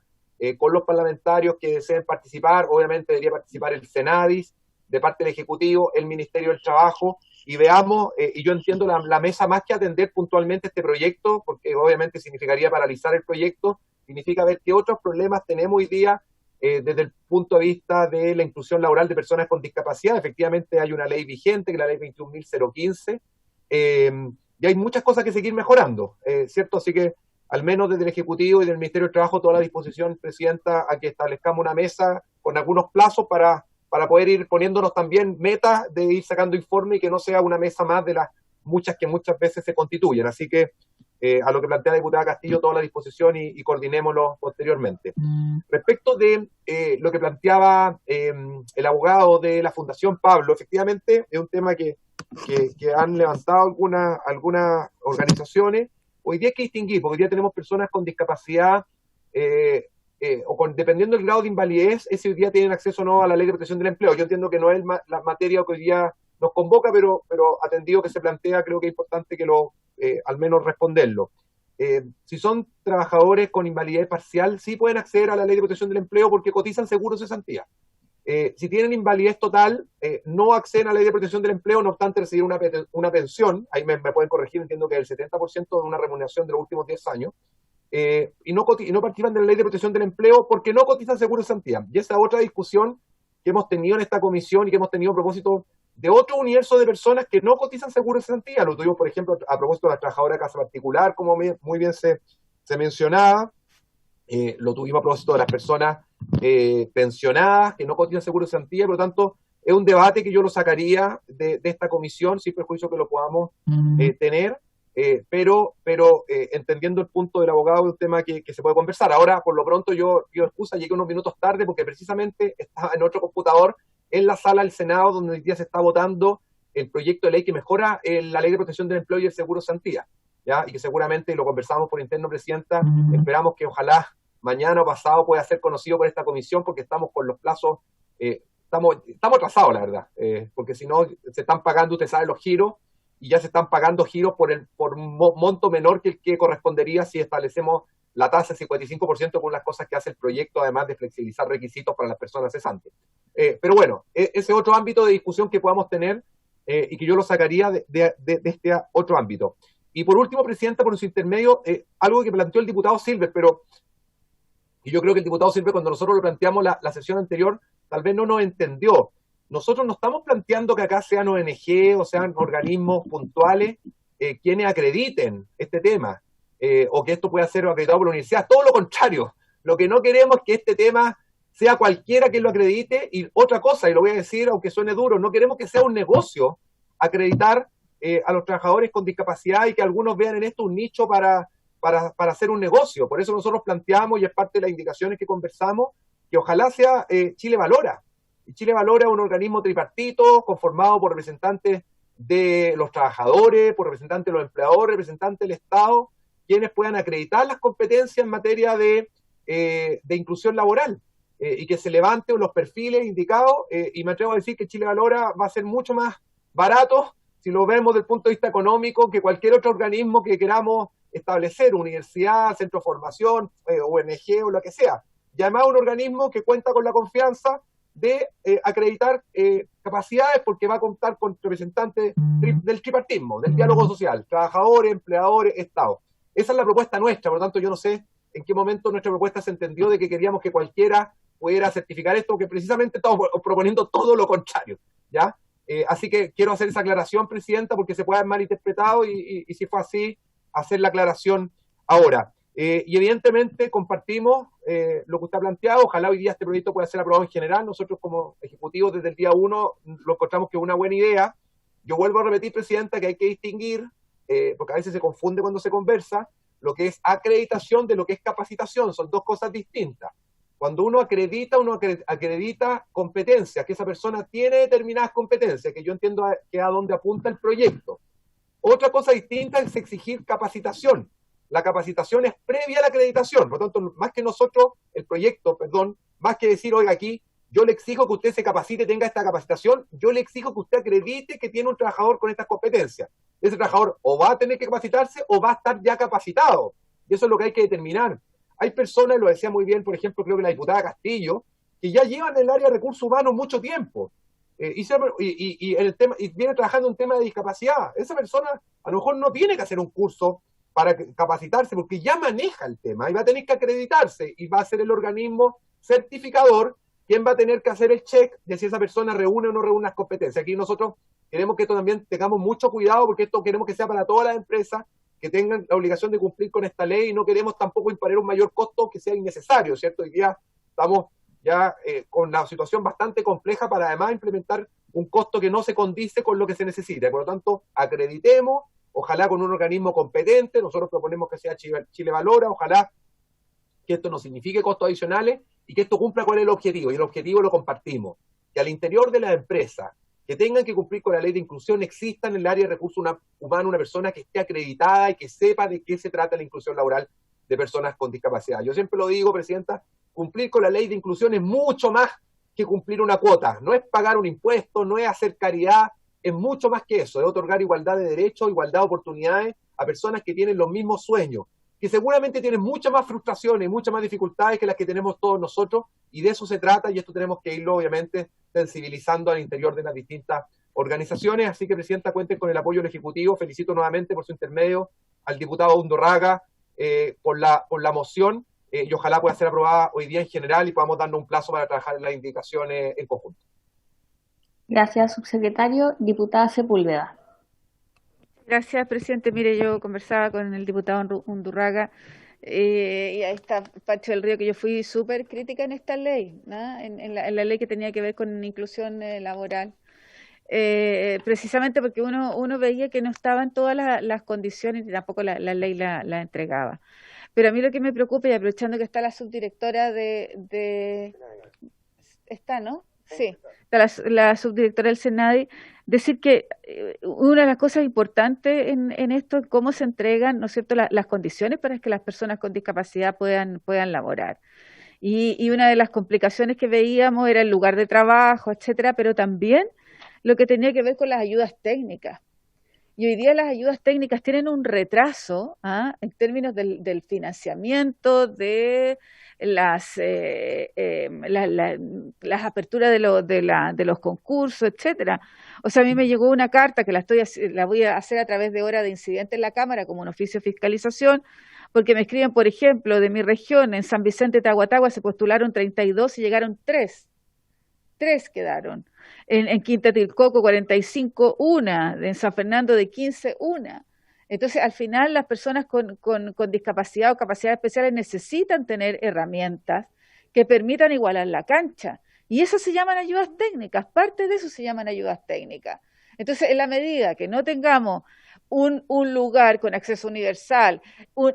con los parlamentarios que deseen participar. Obviamente debería participar el Senadis, de parte del Ejecutivo, el Ministerio del Trabajo, y veamos, y yo entiendo la mesa más que atender puntualmente este proyecto, porque obviamente significaría paralizar el proyecto, significa ver qué otros problemas tenemos hoy día desde el punto de vista de la inclusión laboral de personas con discapacidad. Efectivamente hay una ley vigente, que es la ley 21.015, y hay muchas cosas que seguir mejorando, ¿cierto? Así que al menos desde el Ejecutivo y del Ministerio del Trabajo, toda la disposición, Presidenta, a que establezcamos una mesa con algunos plazos para poder ir poniéndonos también metas de ir sacando informe y que no sea una mesa más de las muchas que muchas veces se constituyen. Así que a lo que plantea la diputada Castillo, toda la disposición y coordinémoslo posteriormente. Respecto de lo que planteaba el abogado de la Fundación Pablo, efectivamente es un tema que han levantado algunas organizaciones. Hoy día hay que distinguir, porque hoy día tenemos personas con discapacidad dependiendo del grado de invalidez, ese hoy día tienen acceso o no a la ley de protección del empleo. Yo entiendo que no es la materia que hoy día nos convoca, pero atendido que se plantea, creo que es importante que al menos responderlo. Si son trabajadores con invalidez parcial, sí pueden acceder a la ley de protección del empleo porque cotizan seguros de cesantía. Si tienen invalidez total, no acceden a la ley de protección del empleo, no obstante recibir una pensión, ahí me pueden corregir, entiendo que es el 70% de una remuneración de los últimos 10 años, y no participan de la ley de protección del empleo porque no cotizan seguro de cesantía. Y esa otra discusión que hemos tenido en esta comisión y que hemos tenido a propósito de otro universo de personas que no cotizan seguro de cesantía. Lo tuvimos, por ejemplo, a propósito de la trabajadora de casa particular, como muy bien se mencionaba. Lo tuvimos a propósito de las personas pensionadas que no cotizan seguro de cesantía. Por lo tanto, es un debate que yo lo sacaría de esta comisión, sin perjuicio que lo podamos tener. Pero entendiendo el punto del abogado, es un tema que se puede conversar. Ahora, por lo pronto, yo excusa, llegué unos minutos tarde porque precisamente estaba en otro computador en la sala del Senado, donde hoy día se está votando el proyecto de ley que mejora la ley de protección del empleo y el seguro cesantía, ¿ya? Y que seguramente lo conversamos por interno, Presidenta, esperamos que ojalá mañana o pasado pueda ser conocido por esta comisión, porque estamos con los plazos, estamos atrasados, la verdad, porque si no, se están pagando, usted sabe, los giros, y ya se están pagando giros por un monto menor que el que correspondería si establecemos la tasa del 55% por las cosas que hace el proyecto, además de flexibilizar requisitos para las personas cesantes. Pero bueno, ese otro ámbito de discusión que podamos tener y que yo lo sacaría de este otro ámbito. Y por último, Presidenta, por su intermedio, algo que planteó el diputado Silver, pero Y yo creo que el diputado Silva, cuando nosotros lo planteamos la sesión anterior, tal vez no nos entendió. Nosotros no estamos planteando que acá sean ONG o sean organismos puntuales quienes acrediten este tema, o que esto pueda ser acreditado por la universidad. Todo lo contrario. Lo que no queremos es que este tema sea cualquiera quien lo acredite. Y otra cosa, y lo voy a decir aunque suene duro, no queremos que sea un negocio acreditar a los trabajadores con discapacidad y que algunos vean en esto un nicho para hacer un negocio. Por eso nosotros planteamos, y es parte de las indicaciones que conversamos, que ojalá sea Chile Valora. Y Chile Valora es un organismo tripartito conformado por representantes de los trabajadores, por representantes de los empleadores, representantes del Estado, quienes puedan acreditar las competencias en materia de inclusión laboral, y que se levanten los perfiles indicados, y me atrevo a decir que Chile Valora va a ser mucho más barato, si lo vemos desde el punto de vista económico, que cualquier otro organismo que queramos establecer, universidad, centro de formación, ONG o lo que sea. Y además un organismo que cuenta con la confianza de acreditar capacidades, porque va a contar con representantes del tripartismo, del diálogo social, trabajadores, empleadores, Estado. Esa es la propuesta nuestra, por lo tanto yo no sé en qué momento nuestra propuesta se entendió de que queríamos que cualquiera pudiera certificar esto, porque precisamente estamos proponiendo todo lo contrario, ¿ya? Así que quiero hacer esa aclaración, Presidenta, porque se puede haber malinterpretado y si fue así, hacer la aclaración ahora. Y evidentemente compartimos lo que usted ha planteado. Ojalá hoy día este proyecto pueda ser aprobado en general. Nosotros como ejecutivos desde el día 1 lo encontramos que es una buena idea. Yo vuelvo a repetir, Presidenta, que hay que distinguir, porque a veces se confunde cuando se conversa, lo que es acreditación de lo que es capacitación. Son dos cosas distintas. Cuando uno acredita competencias, que esa persona tiene determinadas competencias, que yo entiendo que a dónde apunta el proyecto. Otra cosa distinta es exigir capacitación. La capacitación es previa a la acreditación. Por lo tanto, más que nosotros, el proyecto, más que decir, oiga, aquí yo le exijo que usted se capacite, tenga esta capacitación, yo le exijo que usted acredite que tiene un trabajador con estas competencias. Ese trabajador o va a tener que capacitarse o va a estar ya capacitado. Y eso es lo que hay que determinar. Hay personas, lo decía muy bien, por ejemplo, creo que la diputada Castillo, que ya llevan en el área de recursos humanos mucho tiempo. Y viene trabajando en tema de discapacidad. Esa persona a lo mejor no tiene que hacer un curso para capacitarse porque ya maneja el tema y va a tener que acreditarse y va a ser el organismo certificador quien va a tener que hacer el check de si esa persona reúne o no reúne las competencias. Aquí nosotros queremos que esto también tengamos mucho cuidado, porque esto queremos que sea para todas las empresas que tengan la obligación de cumplir con esta ley, y no queremos tampoco imponer un mayor costo que sea innecesario, ¿cierto? Hoy día estamos ya con la situación bastante compleja para además implementar un costo que no se condice con lo que se necesita. Por lo tanto, acreditemos, ojalá con un organismo competente. Nosotros proponemos que sea Chile Valora, ojalá que esto no signifique costos adicionales y que esto cumpla con el objetivo, y el objetivo lo compartimos, que al interior de la empresa que tengan que cumplir con la ley de inclusión exista en el área de recursos humanos una persona que esté acreditada y que sepa de qué se trata la inclusión laboral de personas con discapacidad. Yo siempre lo digo, Presidenta, cumplir con la ley de inclusión es mucho más que cumplir una cuota, no es pagar un impuesto, no es hacer caridad, es mucho más que eso, es otorgar igualdad de derechos, igualdad de oportunidades a personas que tienen los mismos sueños, que seguramente tienen muchas más frustraciones y muchas más dificultades que las que tenemos todos nosotros, y de eso se trata, y esto tenemos que irlo, obviamente, sensibilizando al interior de las distintas organizaciones. Así que, Presidenta, cuenten con el apoyo del Ejecutivo. Felicito nuevamente por su intermedio al diputado Undurraga por la moción, y ojalá pueda ser aprobada hoy día en general y podamos darnos un plazo para trabajar en las indicaciones en conjunto. Gracias, subsecretario. Diputada Sepúlveda. Gracias, presidente. Mire, yo conversaba con el diputado Undurraga y ahí está Pacho del Río, que yo fui súper crítica en esta ley, ¿no? en la ley que tenía que ver con inclusión laboral, precisamente porque uno veía que no estaban todas las condiciones y tampoco la ley la entregaba. Pero a mí lo que me preocupa, y aprovechando que está la subdirectora está, ¿no? Sí, está la subdirectora del SENADI, decir que una de las cosas importantes en esto es cómo se entregan, ¿no es cierto?, las condiciones para que las personas con discapacidad puedan laborar. Y una de las complicaciones que veíamos era el lugar de trabajo, etcétera, pero también lo que tenía que ver con las ayudas técnicas. Y hoy día las ayudas técnicas tienen un retraso en términos del financiamiento, de las aperturas de los concursos, etcétera. O sea, a mí me llegó una carta que la voy a hacer a través de hora de incidente en la Cámara como un oficio de fiscalización, porque me escriben, por ejemplo, de mi región, en San Vicente Tahuatahua se postularon 32 y llegaron 3. 3 quedaron. En Quinta Tilcoco 45, una. En San Fernando de 15, una. Entonces, al final, las personas con discapacidad o capacidades especiales necesitan tener herramientas que permitan igualar la cancha. Y eso se llaman ayudas técnicas, parte de eso se llaman ayudas técnicas. Entonces, en la medida que no tengamos un lugar con acceso universal,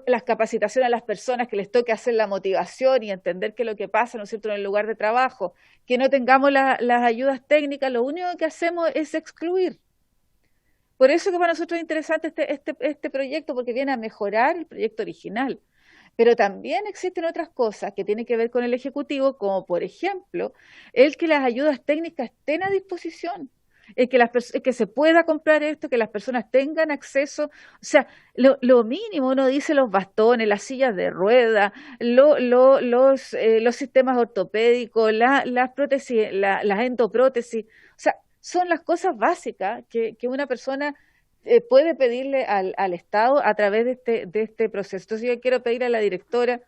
las capacitaciones a las personas que les toque hacer la motivación y entender qué es lo que pasa, ¿no es cierto?, en el lugar de trabajo, que no tengamos las ayudas técnicas, lo único que hacemos es excluir. Por eso que para nosotros es interesante este proyecto, porque viene a mejorar el proyecto original. Pero también existen otras cosas que tienen que ver con el Ejecutivo, como por ejemplo, el que las ayudas técnicas estén a disposición, el que se pueda comprar esto, que las personas tengan acceso. O sea, lo mínimo, uno dice los bastones, las sillas de rueda, los sistemas ortopédicos, las prótesis, las endoprótesis. O sea, son las cosas básicas que una persona puede pedirle al Estado a través de este proceso. Entonces yo quiero pedir a la directora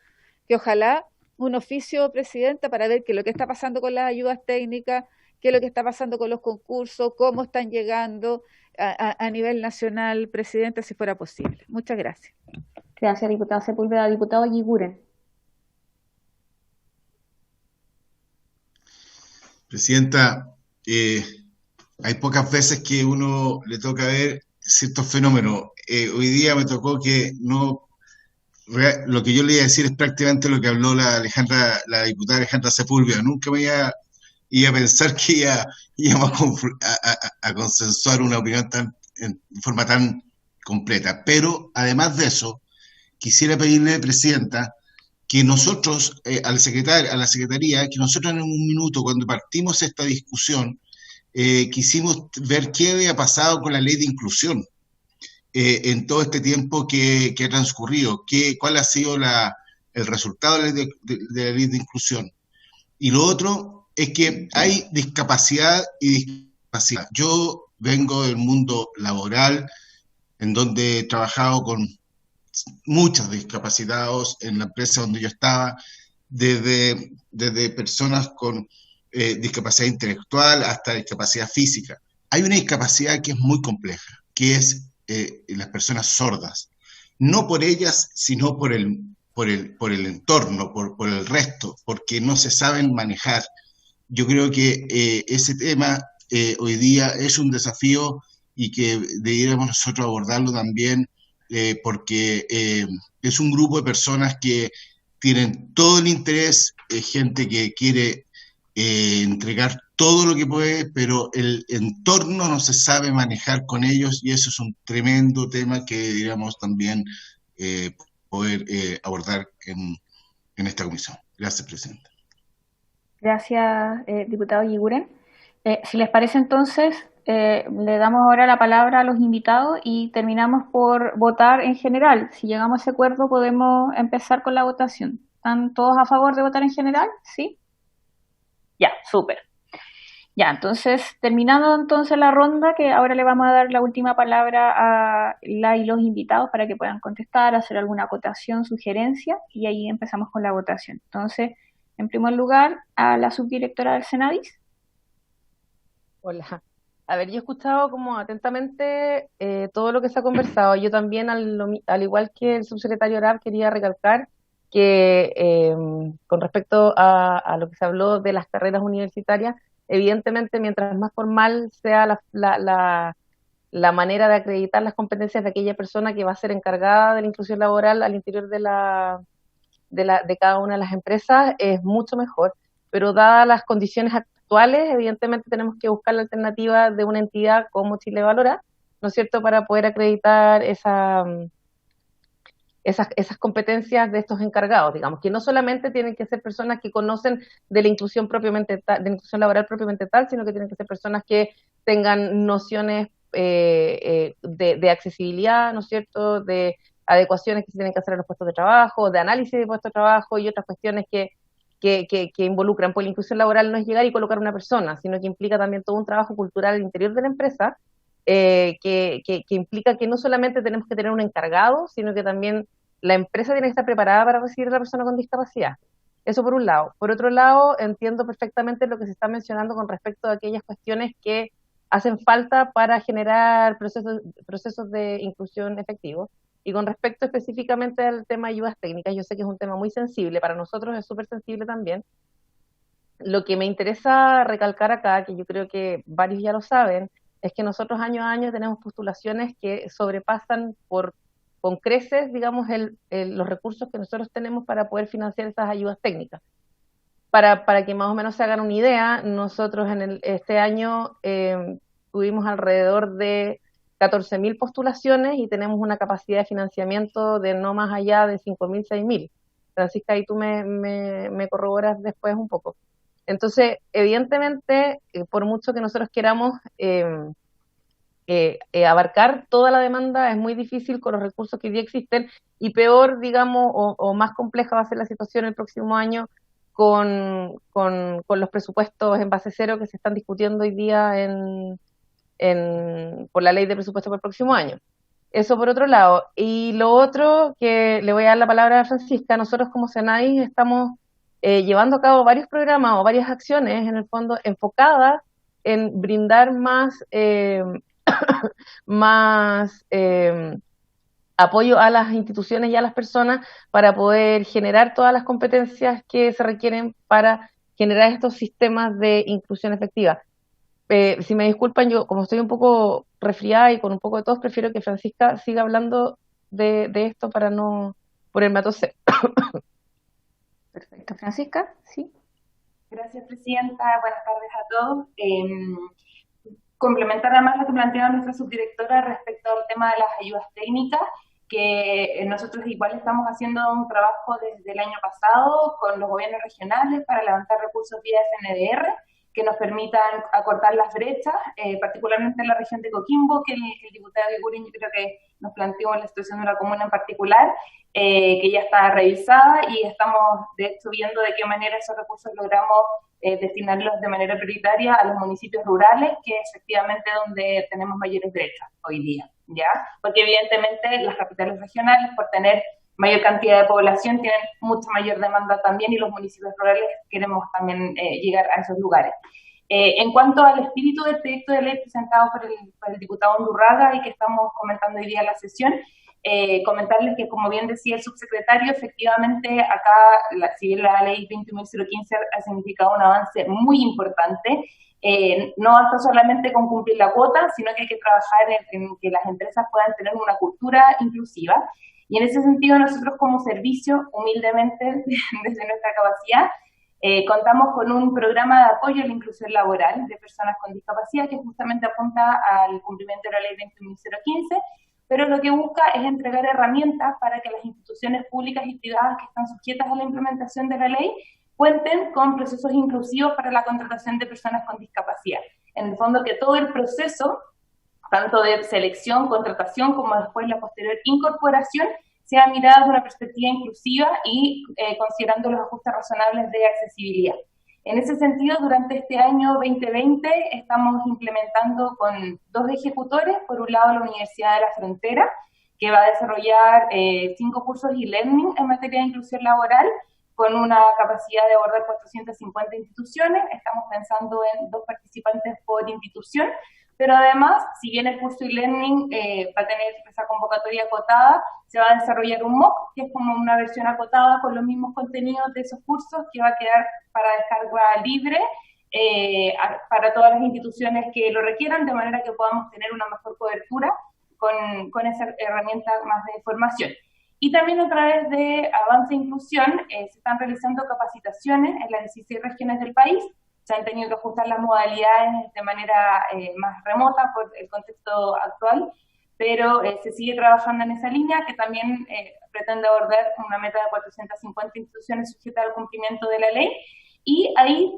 que ojalá un oficio, presidenta, para ver qué es lo que está pasando con las ayudas técnicas, qué es lo que está pasando con los concursos, cómo están llegando a nivel nacional, presidenta, si fuera posible. Muchas gracias. Gracias, diputada Sepúlveda. Diputado Yiguren. Presidenta, hay pocas veces que uno le toca ver ciertos fenómenos. Hoy día me tocó que lo que yo le iba a decir es prácticamente lo que habló la diputada Alejandra Sepúlveda. Nunca me iba a pensar que íbamos a consensuar una opinión en forma tan completa. Pero además de eso, quisiera pedirle, presidenta, que nosotros, a la Secretaría, que nosotros en un minuto, cuando partimos esta discusión, quisimos ver qué había pasado con la ley de inclusión en todo este tiempo que ha transcurrido, cuál ha sido el resultado de la ley de inclusión. Y lo otro es que hay discapacidad y discapacidad. Yo vengo del mundo laboral, en donde he trabajado con muchos discapacitados en la empresa donde yo estaba, desde personas con discapacidad intelectual hasta discapacidad física. Hay una discapacidad que es muy compleja, que es las personas sordas. No por ellas, sino por el entorno, por el resto, porque no se saben manejar. Yo creo que ese tema hoy día es un desafío y que deberíamos nosotros abordarlo también, porque es un grupo de personas que tienen todo el interés, gente que quiere entregar todo lo que puede, pero el entorno no se sabe manejar con ellos, y eso es un tremendo tema que deberíamos también poder abordar en esta comisión. Gracias, presidenta. Gracias, diputado Yiguren. Si les parece, entonces, le damos ahora la palabra a los invitados y terminamos por votar en general. Si llegamos a ese acuerdo, podemos empezar con la votación. ¿Están todos a favor de votar en general? ¿Sí? Ya, súper. Ya, entonces, terminando entonces la ronda, que ahora le vamos a dar la última palabra a la y los invitados para que puedan contestar, hacer alguna acotación, sugerencia, y ahí empezamos con la votación. Entonces, en primer lugar, a la subdirectora del Senadis. Hola. A ver, yo he escuchado como atentamente todo lo que se ha conversado. Yo también, al igual que el subsecretario Arap, quería recalcar que con respecto a lo que se habló de las carreras universitarias, evidentemente, mientras más formal sea la manera de acreditar las competencias de aquella persona que va a ser encargada de la inclusión laboral al interior de cada una de las empresas, es mucho mejor. Pero dadas las condiciones actuales, evidentemente tenemos que buscar la alternativa de una entidad como Chile Valora, ¿no es cierto?, para poder acreditar esas competencias de estos encargados, digamos, que no solamente tienen que ser personas que conocen de la inclusión propiamente de la inclusión laboral propiamente tal, sino que tienen que ser personas que tengan nociones de accesibilidad, ¿no es cierto?, de adecuaciones que se tienen que hacer a los puestos de trabajo, de análisis de puestos de trabajo y otras cuestiones que que involucran, pues la inclusión laboral no es llegar y colocar una persona, sino que implica también todo un trabajo cultural al interior de la empresa, que implica que no solamente tenemos que tener un encargado, sino que también la empresa tiene que estar preparada para recibir a la persona con discapacidad. Eso por un lado. Por otro lado, entiendo perfectamente lo que se está mencionando con respecto a aquellas cuestiones que hacen falta para generar procesos de inclusión efectivos. Y con respecto específicamente al tema de ayudas técnicas, yo sé que es un tema muy sensible, para nosotros es súper sensible también. Lo que me interesa recalcar acá, que yo creo que varios ya lo saben, es que nosotros año a año tenemos postulaciones que sobrepasan con creces, digamos, los recursos que nosotros tenemos para poder financiar esas ayudas técnicas. Para que más o menos se hagan una idea, nosotros este año tuvimos alrededor de 14.000 postulaciones y tenemos una capacidad de financiamiento de no más allá de 5.000, 6.000. Francisca, ahí tú me corroboras después un poco. Entonces, evidentemente, por mucho que nosotros queramos abarcar toda la demanda, es muy difícil con los recursos que hoy día existen, y peor, digamos, o más compleja va a ser la situación el próximo año con los presupuestos en base cero que se están discutiendo hoy día por la ley de presupuesto para el próximo año. Eso por otro lado. Y lo otro, que le voy a dar la palabra a Francisca, nosotros como Senadis estamos llevando a cabo varios programas o varias acciones, en el fondo, enfocadas en brindar más apoyo a las instituciones y a las personas para poder generar todas las competencias que se requieren para generar estos sistemas de inclusión efectiva. Si me disculpan, yo como estoy un poco resfriada y con un poco de tos, prefiero que Francisca siga hablando de esto para no ponerme a toser. Perfecto. Francisca, sí. Gracias, Presidenta. Buenas tardes a todos. Complementar además lo que planteaba nuestra subdirectora respecto al tema de las ayudas técnicas, que nosotros igual estamos haciendo un trabajo desde el año pasado con los gobiernos regionales para levantar recursos vía FNDR que nos permitan acortar las brechas, particularmente en la región de Coquimbo, que el diputado Guigurín yo creo que nos planteó en la situación de una comuna en particular, que ya está revisada, y estamos de hecho viendo de qué manera esos recursos logramos destinarlos de manera prioritaria a los municipios rurales, que es efectivamente donde tenemos mayores brechas hoy día, ¿ya? Porque evidentemente las capitales regionales, por tener mayor cantidad de población, tienen mucha mayor demanda también, y los municipios rurales queremos también llegar a esos lugares. En cuanto al espíritu del proyecto de ley presentado por el diputado Undurraga y que estamos comentando hoy día en la sesión, comentarles que, como bien decía el subsecretario, efectivamente acá, si bien la ley 21.015 ha significado un avance muy importante, no basta solamente con cumplir la cuota, sino que hay que trabajar en que las empresas puedan tener una cultura inclusiva. Y en ese sentido, nosotros como servicio, humildemente, desde nuestra capacidad, contamos con un programa de apoyo a la inclusión laboral de personas con discapacidad que justamente apunta al cumplimiento de la ley 21.015, pero lo que busca es entregar herramientas para que las instituciones públicas y privadas que están sujetas a la implementación de la ley cuenten con procesos inclusivos para la contratación de personas con discapacidad. En el fondo, que todo el proceso, tanto de selección, contratación, como después la posterior incorporación, sea mirada desde una perspectiva inclusiva y considerando los ajustes razonables de accesibilidad. En ese sentido, durante este año 2020 estamos implementando con 2 ejecutores, por un lado la Universidad de la Frontera, que va a desarrollar 5 cursos e-learning en materia de inclusión laboral, con una capacidad de abordar 450 instituciones. Estamos pensando en 2 participantes por institución, pero además, si bien el curso e-learning va a tener esa convocatoria acotada, se va a desarrollar un MOOC, que es como una versión acotada con los mismos contenidos de esos cursos, que va a quedar para descarga libre para todas las instituciones que lo requieran, de manera que podamos tener una mejor cobertura con esa herramienta más de formación. Y también a través de Avance e Inclusión se están realizando capacitaciones en las 16 regiones del país. Se han tenido que ajustar las modalidades de manera más remota por el contexto actual, pero se sigue trabajando en esa línea, que también pretende abordar una meta de 450 instituciones sujetas al cumplimiento de la ley. Y ahí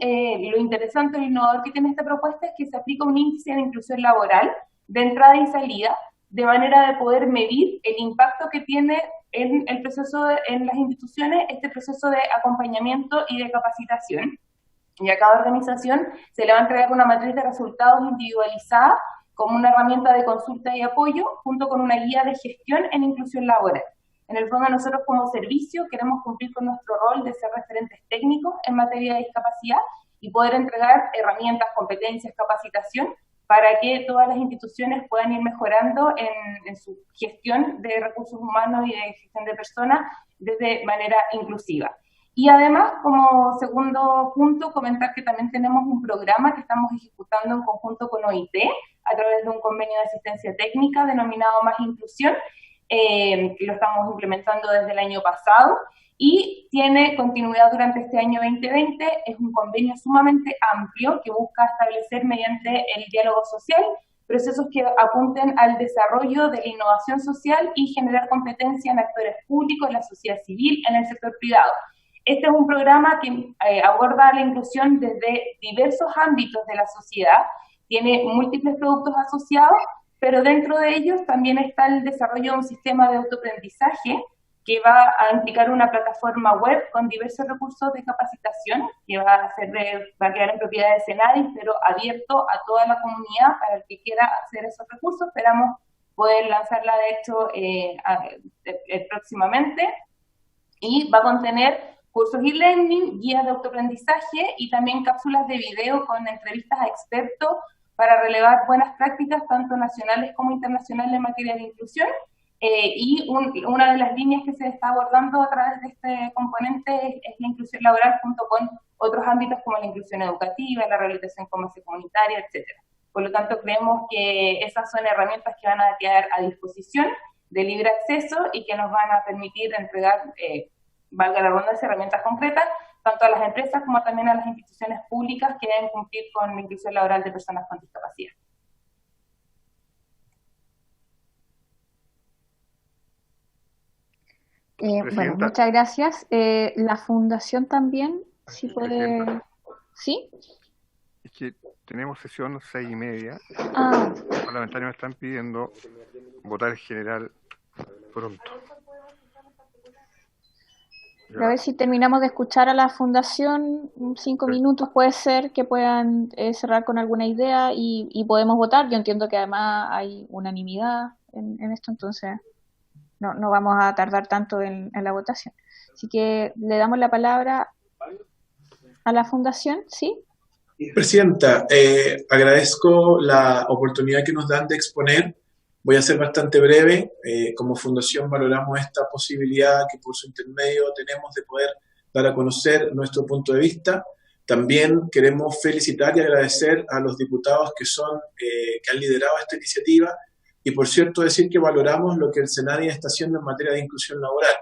lo interesante, lo innovador que tiene esta propuesta es que se aplica un índice de inclusión laboral de entrada y salida, de manera de poder medir el impacto que tiene en el proceso, en las instituciones, este proceso de acompañamiento y de capacitación. Y a cada organización se le va a entregar una matriz de resultados individualizada como una herramienta de consulta y apoyo, junto con una guía de gestión en inclusión laboral. En el fondo, nosotros como servicio queremos cumplir con nuestro rol de ser referentes técnicos en materia de discapacidad y poder entregar herramientas, competencias, capacitación para que todas las instituciones puedan ir mejorando en su gestión de recursos humanos y de gestión de personas de manera inclusiva. Y además, como segundo punto, comentar que también tenemos un programa que estamos ejecutando en conjunto con OIT a través de un convenio de asistencia técnica denominado Más Inclusión, que lo estamos implementando desde el año pasado y tiene continuidad durante este año 2020. Es un convenio sumamente amplio que busca establecer mediante el diálogo social procesos que apunten al desarrollo de la innovación social y generar competencia en actores públicos, en la sociedad civil, en el sector privado. Este es un programa que aborda la inclusión desde diversos ámbitos de la sociedad, tiene múltiples productos asociados, pero dentro de ellos también está el desarrollo de un sistema de autoaprendizaje que va a implicar una plataforma web con diversos recursos de capacitación que va a quedar en propiedad de Senadis, pero abierto a toda la comunidad para el que quiera hacer esos recursos. Esperamos poder lanzarla, de hecho, próximamente, y va a contener cursos e-learning, guías de autoaprendizaje y también cápsulas de video con entrevistas a expertos para relevar buenas prácticas tanto nacionales como internacionales en materia de inclusión. Y una de las líneas que se está abordando a través de este componente es la inclusión laboral junto con otros ámbitos como la inclusión educativa, la rehabilitación comunitaria, etcétera. Por lo tanto, creemos que esas son herramientas que van a quedar a disposición de libre acceso y que nos van a permitir entregar, valga la redundancia, herramientas concretas, tanto a las empresas como también a las instituciones públicas que deben cumplir con la inclusión laboral de personas con discapacidad. Bueno, muchas gracias. La fundación también, si puede... ¿Sí? Es que tenemos sesión 6:30. Ah. Los parlamentarios me están pidiendo votar en general pronto. A ver si terminamos de escuchar a la fundación, 5 minutos puede ser que puedan cerrar con alguna idea y podemos votar. Yo entiendo que además hay unanimidad en esto, entonces no vamos a tardar tanto en la votación. Así que le damos la palabra a la fundación, ¿sí? Presidenta, agradezco la oportunidad que nos dan de exponer. Voy a ser bastante breve. Como fundación valoramos esta posibilidad que por su intermedio tenemos de poder dar a conocer nuestro punto de vista. También queremos felicitar y agradecer a los diputados que han liderado esta iniciativa y, por cierto, decir que valoramos lo que el Senadi está haciendo en materia de inclusión laboral.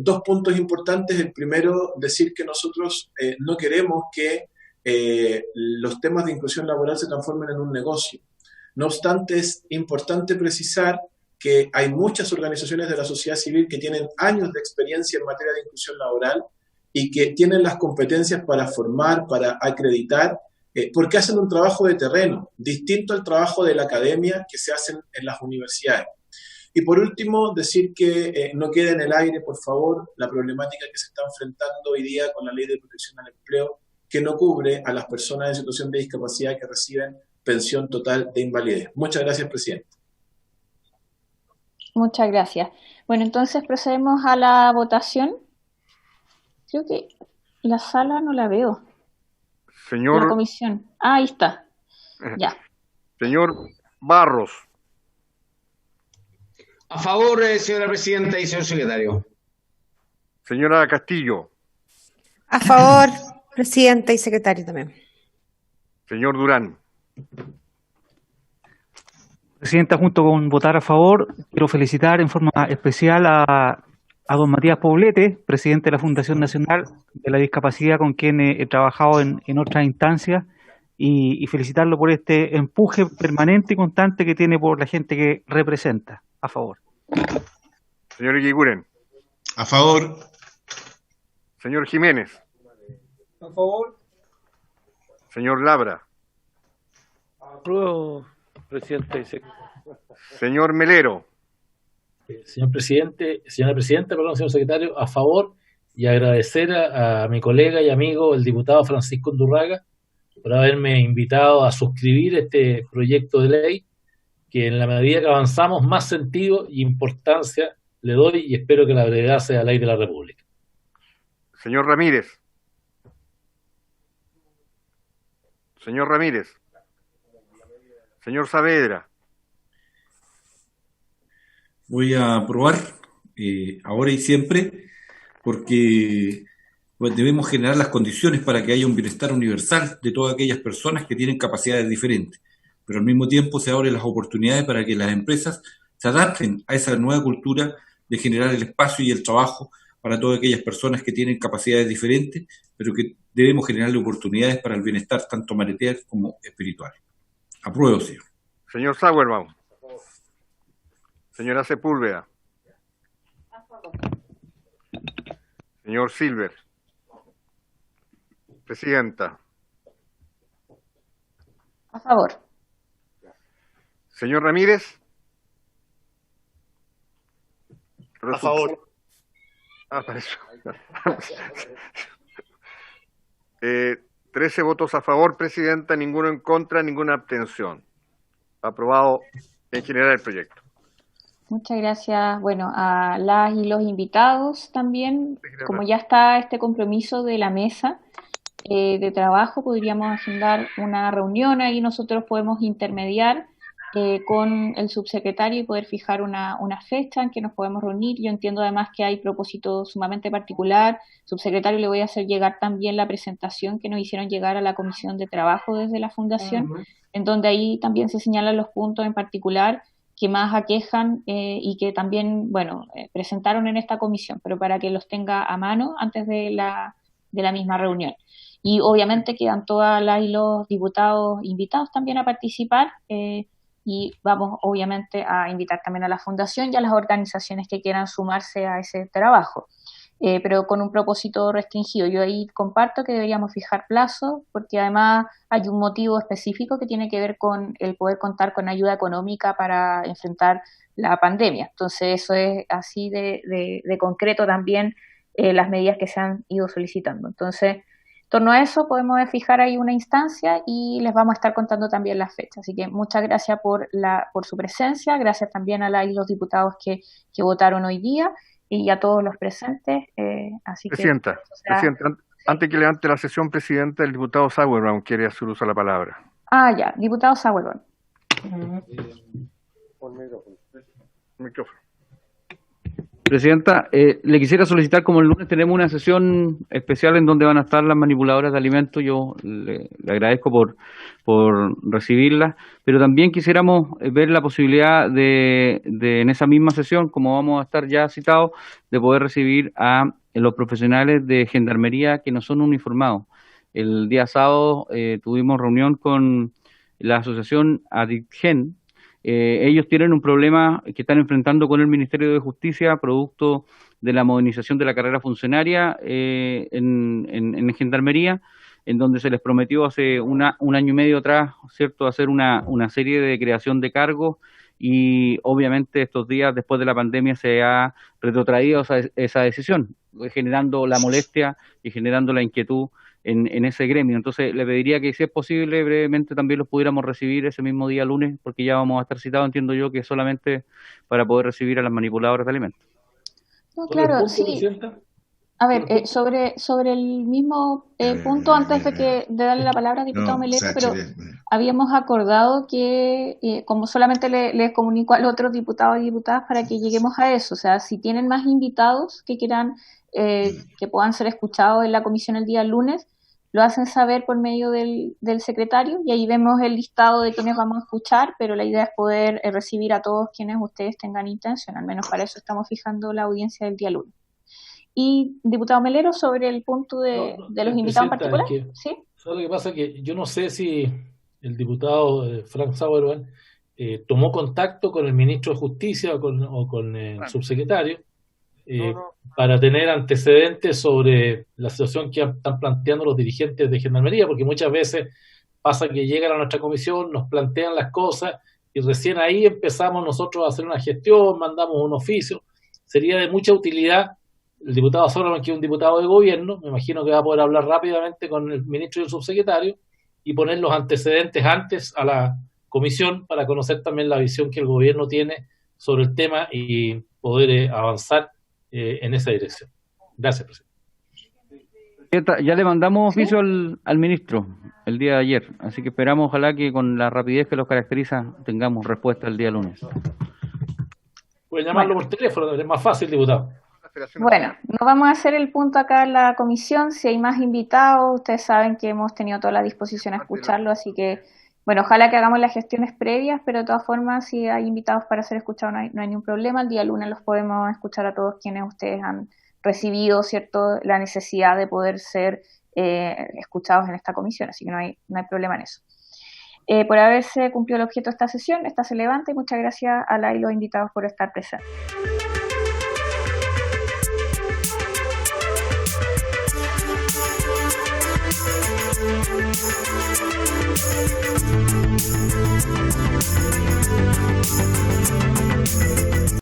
Dos puntos importantes. El primero, decir que nosotros no queremos que los temas de inclusión laboral se transformen en un negocio. No obstante, es importante precisar que hay muchas organizaciones de la sociedad civil que tienen años de experiencia en materia de inclusión laboral y que tienen las competencias para formar, para acreditar, porque hacen un trabajo de terreno, distinto al trabajo de la academia que se hacen en las universidades. Y por último, decir que no quede en el aire, por favor, la problemática que se está enfrentando hoy día con la Ley de Protección al Empleo, que no cubre a las personas en situación de discapacidad que reciben pensión total de invalidez. Muchas gracias, presidente. Muchas gracias. Bueno, entonces procedemos a la votación. Creo que la sala no la veo. Señor... La comisión. Ah, ahí está. Ya. Señor Barros. A favor, señora presidenta y señor secretario. Señora Castillo. A favor, presidenta y secretario también. Señor Durán. Presidenta, junto con votar a favor, quiero felicitar en forma especial a don Matías Poblete, presidente de la Fundación Nacional de la Discapacidad, con quien he trabajado en otras instancias, y felicitarlo por este empuje permanente y constante que tiene por la gente que representa. A favor. Señor Iquiguren. A favor. Señor Jiménez. A favor. Señor Labra. Apruebo, presidente. Señor Melero. Señor presidente, señora presidenta, perdón, señor secretario, a favor y agradecer a mi colega y amigo, el diputado Francisco Undurraga, por haberme invitado a suscribir este proyecto de ley, que en la medida que avanzamos, más sentido e importancia le doy y espero que la brevedad sea ley de la República. Señor Ramírez. Señor Ramírez. Señor Saavedra. Voy a aprobar ahora y siempre, porque debemos generar las condiciones para que haya un bienestar universal de todas aquellas personas que tienen capacidades diferentes, pero al mismo tiempo se abren las oportunidades para que las empresas se adapten a esa nueva cultura de generar el espacio y el trabajo para todas aquellas personas que tienen capacidades diferentes, pero que debemos generarle oportunidades para el bienestar tanto material como espiritual. Apruebo, señor. Señor Sauerbaum. Señora Sepúlveda. Señor Silver. Presidenta. A favor. Señor Ramírez. A favor. Para eso. 13 votos a favor, Presidenta, ninguno en contra, ninguna abstención. Aprobado en general el proyecto. Muchas gracias, bueno, a las y los invitados también. Como ya está este compromiso de la mesa de trabajo, podríamos agendar una reunión, ahí nosotros podemos intermediar con el subsecretario y poder fijar una fecha en que nos podemos reunir. Yo entiendo además que hay propósito sumamente particular. Subsecretario, le voy a hacer llegar también la presentación que nos hicieron llegar a la Comisión de Trabajo desde la Fundación, en donde ahí también se señalan los puntos en particular que más aquejan y que también, bueno, presentaron en esta comisión, pero para que los tenga a mano antes de la misma reunión. Y obviamente quedan todas las y los diputados invitados también a participar y vamos obviamente a invitar también a la Fundación y a las organizaciones que quieran sumarse a ese trabajo. Pero con un propósito restringido. Yo ahí comparto que deberíamos fijar plazos, porque además hay un motivo específico que tiene que ver con el poder contar con ayuda económica para enfrentar la pandemia. Entonces eso es así de concreto también las medidas que se han ido solicitando. Entonces, en torno a eso podemos fijar ahí una instancia y les vamos a estar contando también las fechas. Así que muchas gracias por su presencia, gracias también a los diputados que votaron hoy día, y a todos los presentes. Presidenta, antes que levante la sesión, Presidenta, el diputado Sauerbaum quiere hacer uso de la palabra. Ya, diputado Sauerbaum. Micrófono. Presidenta, le quisiera solicitar, como el lunes tenemos una sesión especial en donde van a estar las manipuladoras de alimentos, yo le agradezco por recibirlas, pero también quisiéramos ver la posibilidad de en esa misma sesión, como vamos a estar ya citados, de poder recibir a los profesionales de Gendarmería que no son uniformados. El día sábado tuvimos reunión con la asociación ADICGEN. Ellos tienen un problema que están enfrentando con el Ministerio de Justicia, producto de la modernización de la carrera funcionaria en Gendarmería, en donde se les prometió hace un año y medio atrás, ¿cierto?, hacer una serie de creación de cargos, y obviamente estos días, después de la pandemia, se ha retrotraído esa decisión, generando la molestia y generando la inquietud en ese gremio. Entonces le pediría que, si es posible, brevemente también los pudiéramos recibir ese mismo día lunes, porque ya vamos a estar citados, entiendo yo, que solamente para poder recibir a las manipuladoras de alimentos. No, claro, sí. A ver, sobre el mismo punto, antes de darle la palabra al diputado Melero, pero habíamos acordado que, como solamente les comunico a los otros diputados y diputadas para que lleguemos a eso, o sea, si tienen más invitados que quieran que puedan ser escuchados en la comisión el día lunes, lo hacen saber por medio del secretario, y ahí vemos el listado de quienes vamos a escuchar, pero la idea es poder recibir a todos quienes ustedes tengan intención, al menos para eso estamos fijando la audiencia del día lunes. Y, diputado Melero, sobre el punto de los invitados en particular. ¿Sí? Lo que pasa es que yo no sé si el diputado Frank Sauerbaum tomó contacto con el ministro de Justicia o con el subsecretario para tener antecedentes sobre la situación que están planteando los dirigentes de Gendarmería, porque muchas veces pasa que llegan a nuestra comisión, nos plantean las cosas, y recién ahí empezamos nosotros a hacer una gestión, mandamos un oficio. Sería de mucha utilidad. El diputado Solomon, que es un diputado de gobierno, me imagino que va a poder hablar rápidamente con el ministro y el subsecretario y poner los antecedentes antes a la comisión para conocer también la visión que el gobierno tiene sobre el tema y poder avanzar en esa dirección. Gracias, presidente. Ya le mandamos oficio al ministro el día de ayer, así que esperamos, ojalá que con la rapidez que los caracteriza tengamos respuesta el día lunes. Pueden llamarlo por teléfono, es más fácil, diputado. Bueno, no vamos a hacer el punto acá en la comisión. Si hay más invitados, ustedes saben que hemos tenido toda la disposición a escucharlo, así que, bueno, ojalá que hagamos las gestiones previas, pero de todas formas, si hay invitados para ser escuchados, no hay ningún problema. El día lunes los podemos escuchar a todos quienes ustedes han recibido, ¿cierto?, la necesidad de poder ser escuchados en esta comisión, así que no hay problema en eso. Por haberse cumplido el objeto de esta sesión, esta se levanta y muchas gracias a la y los invitados por estar presentes.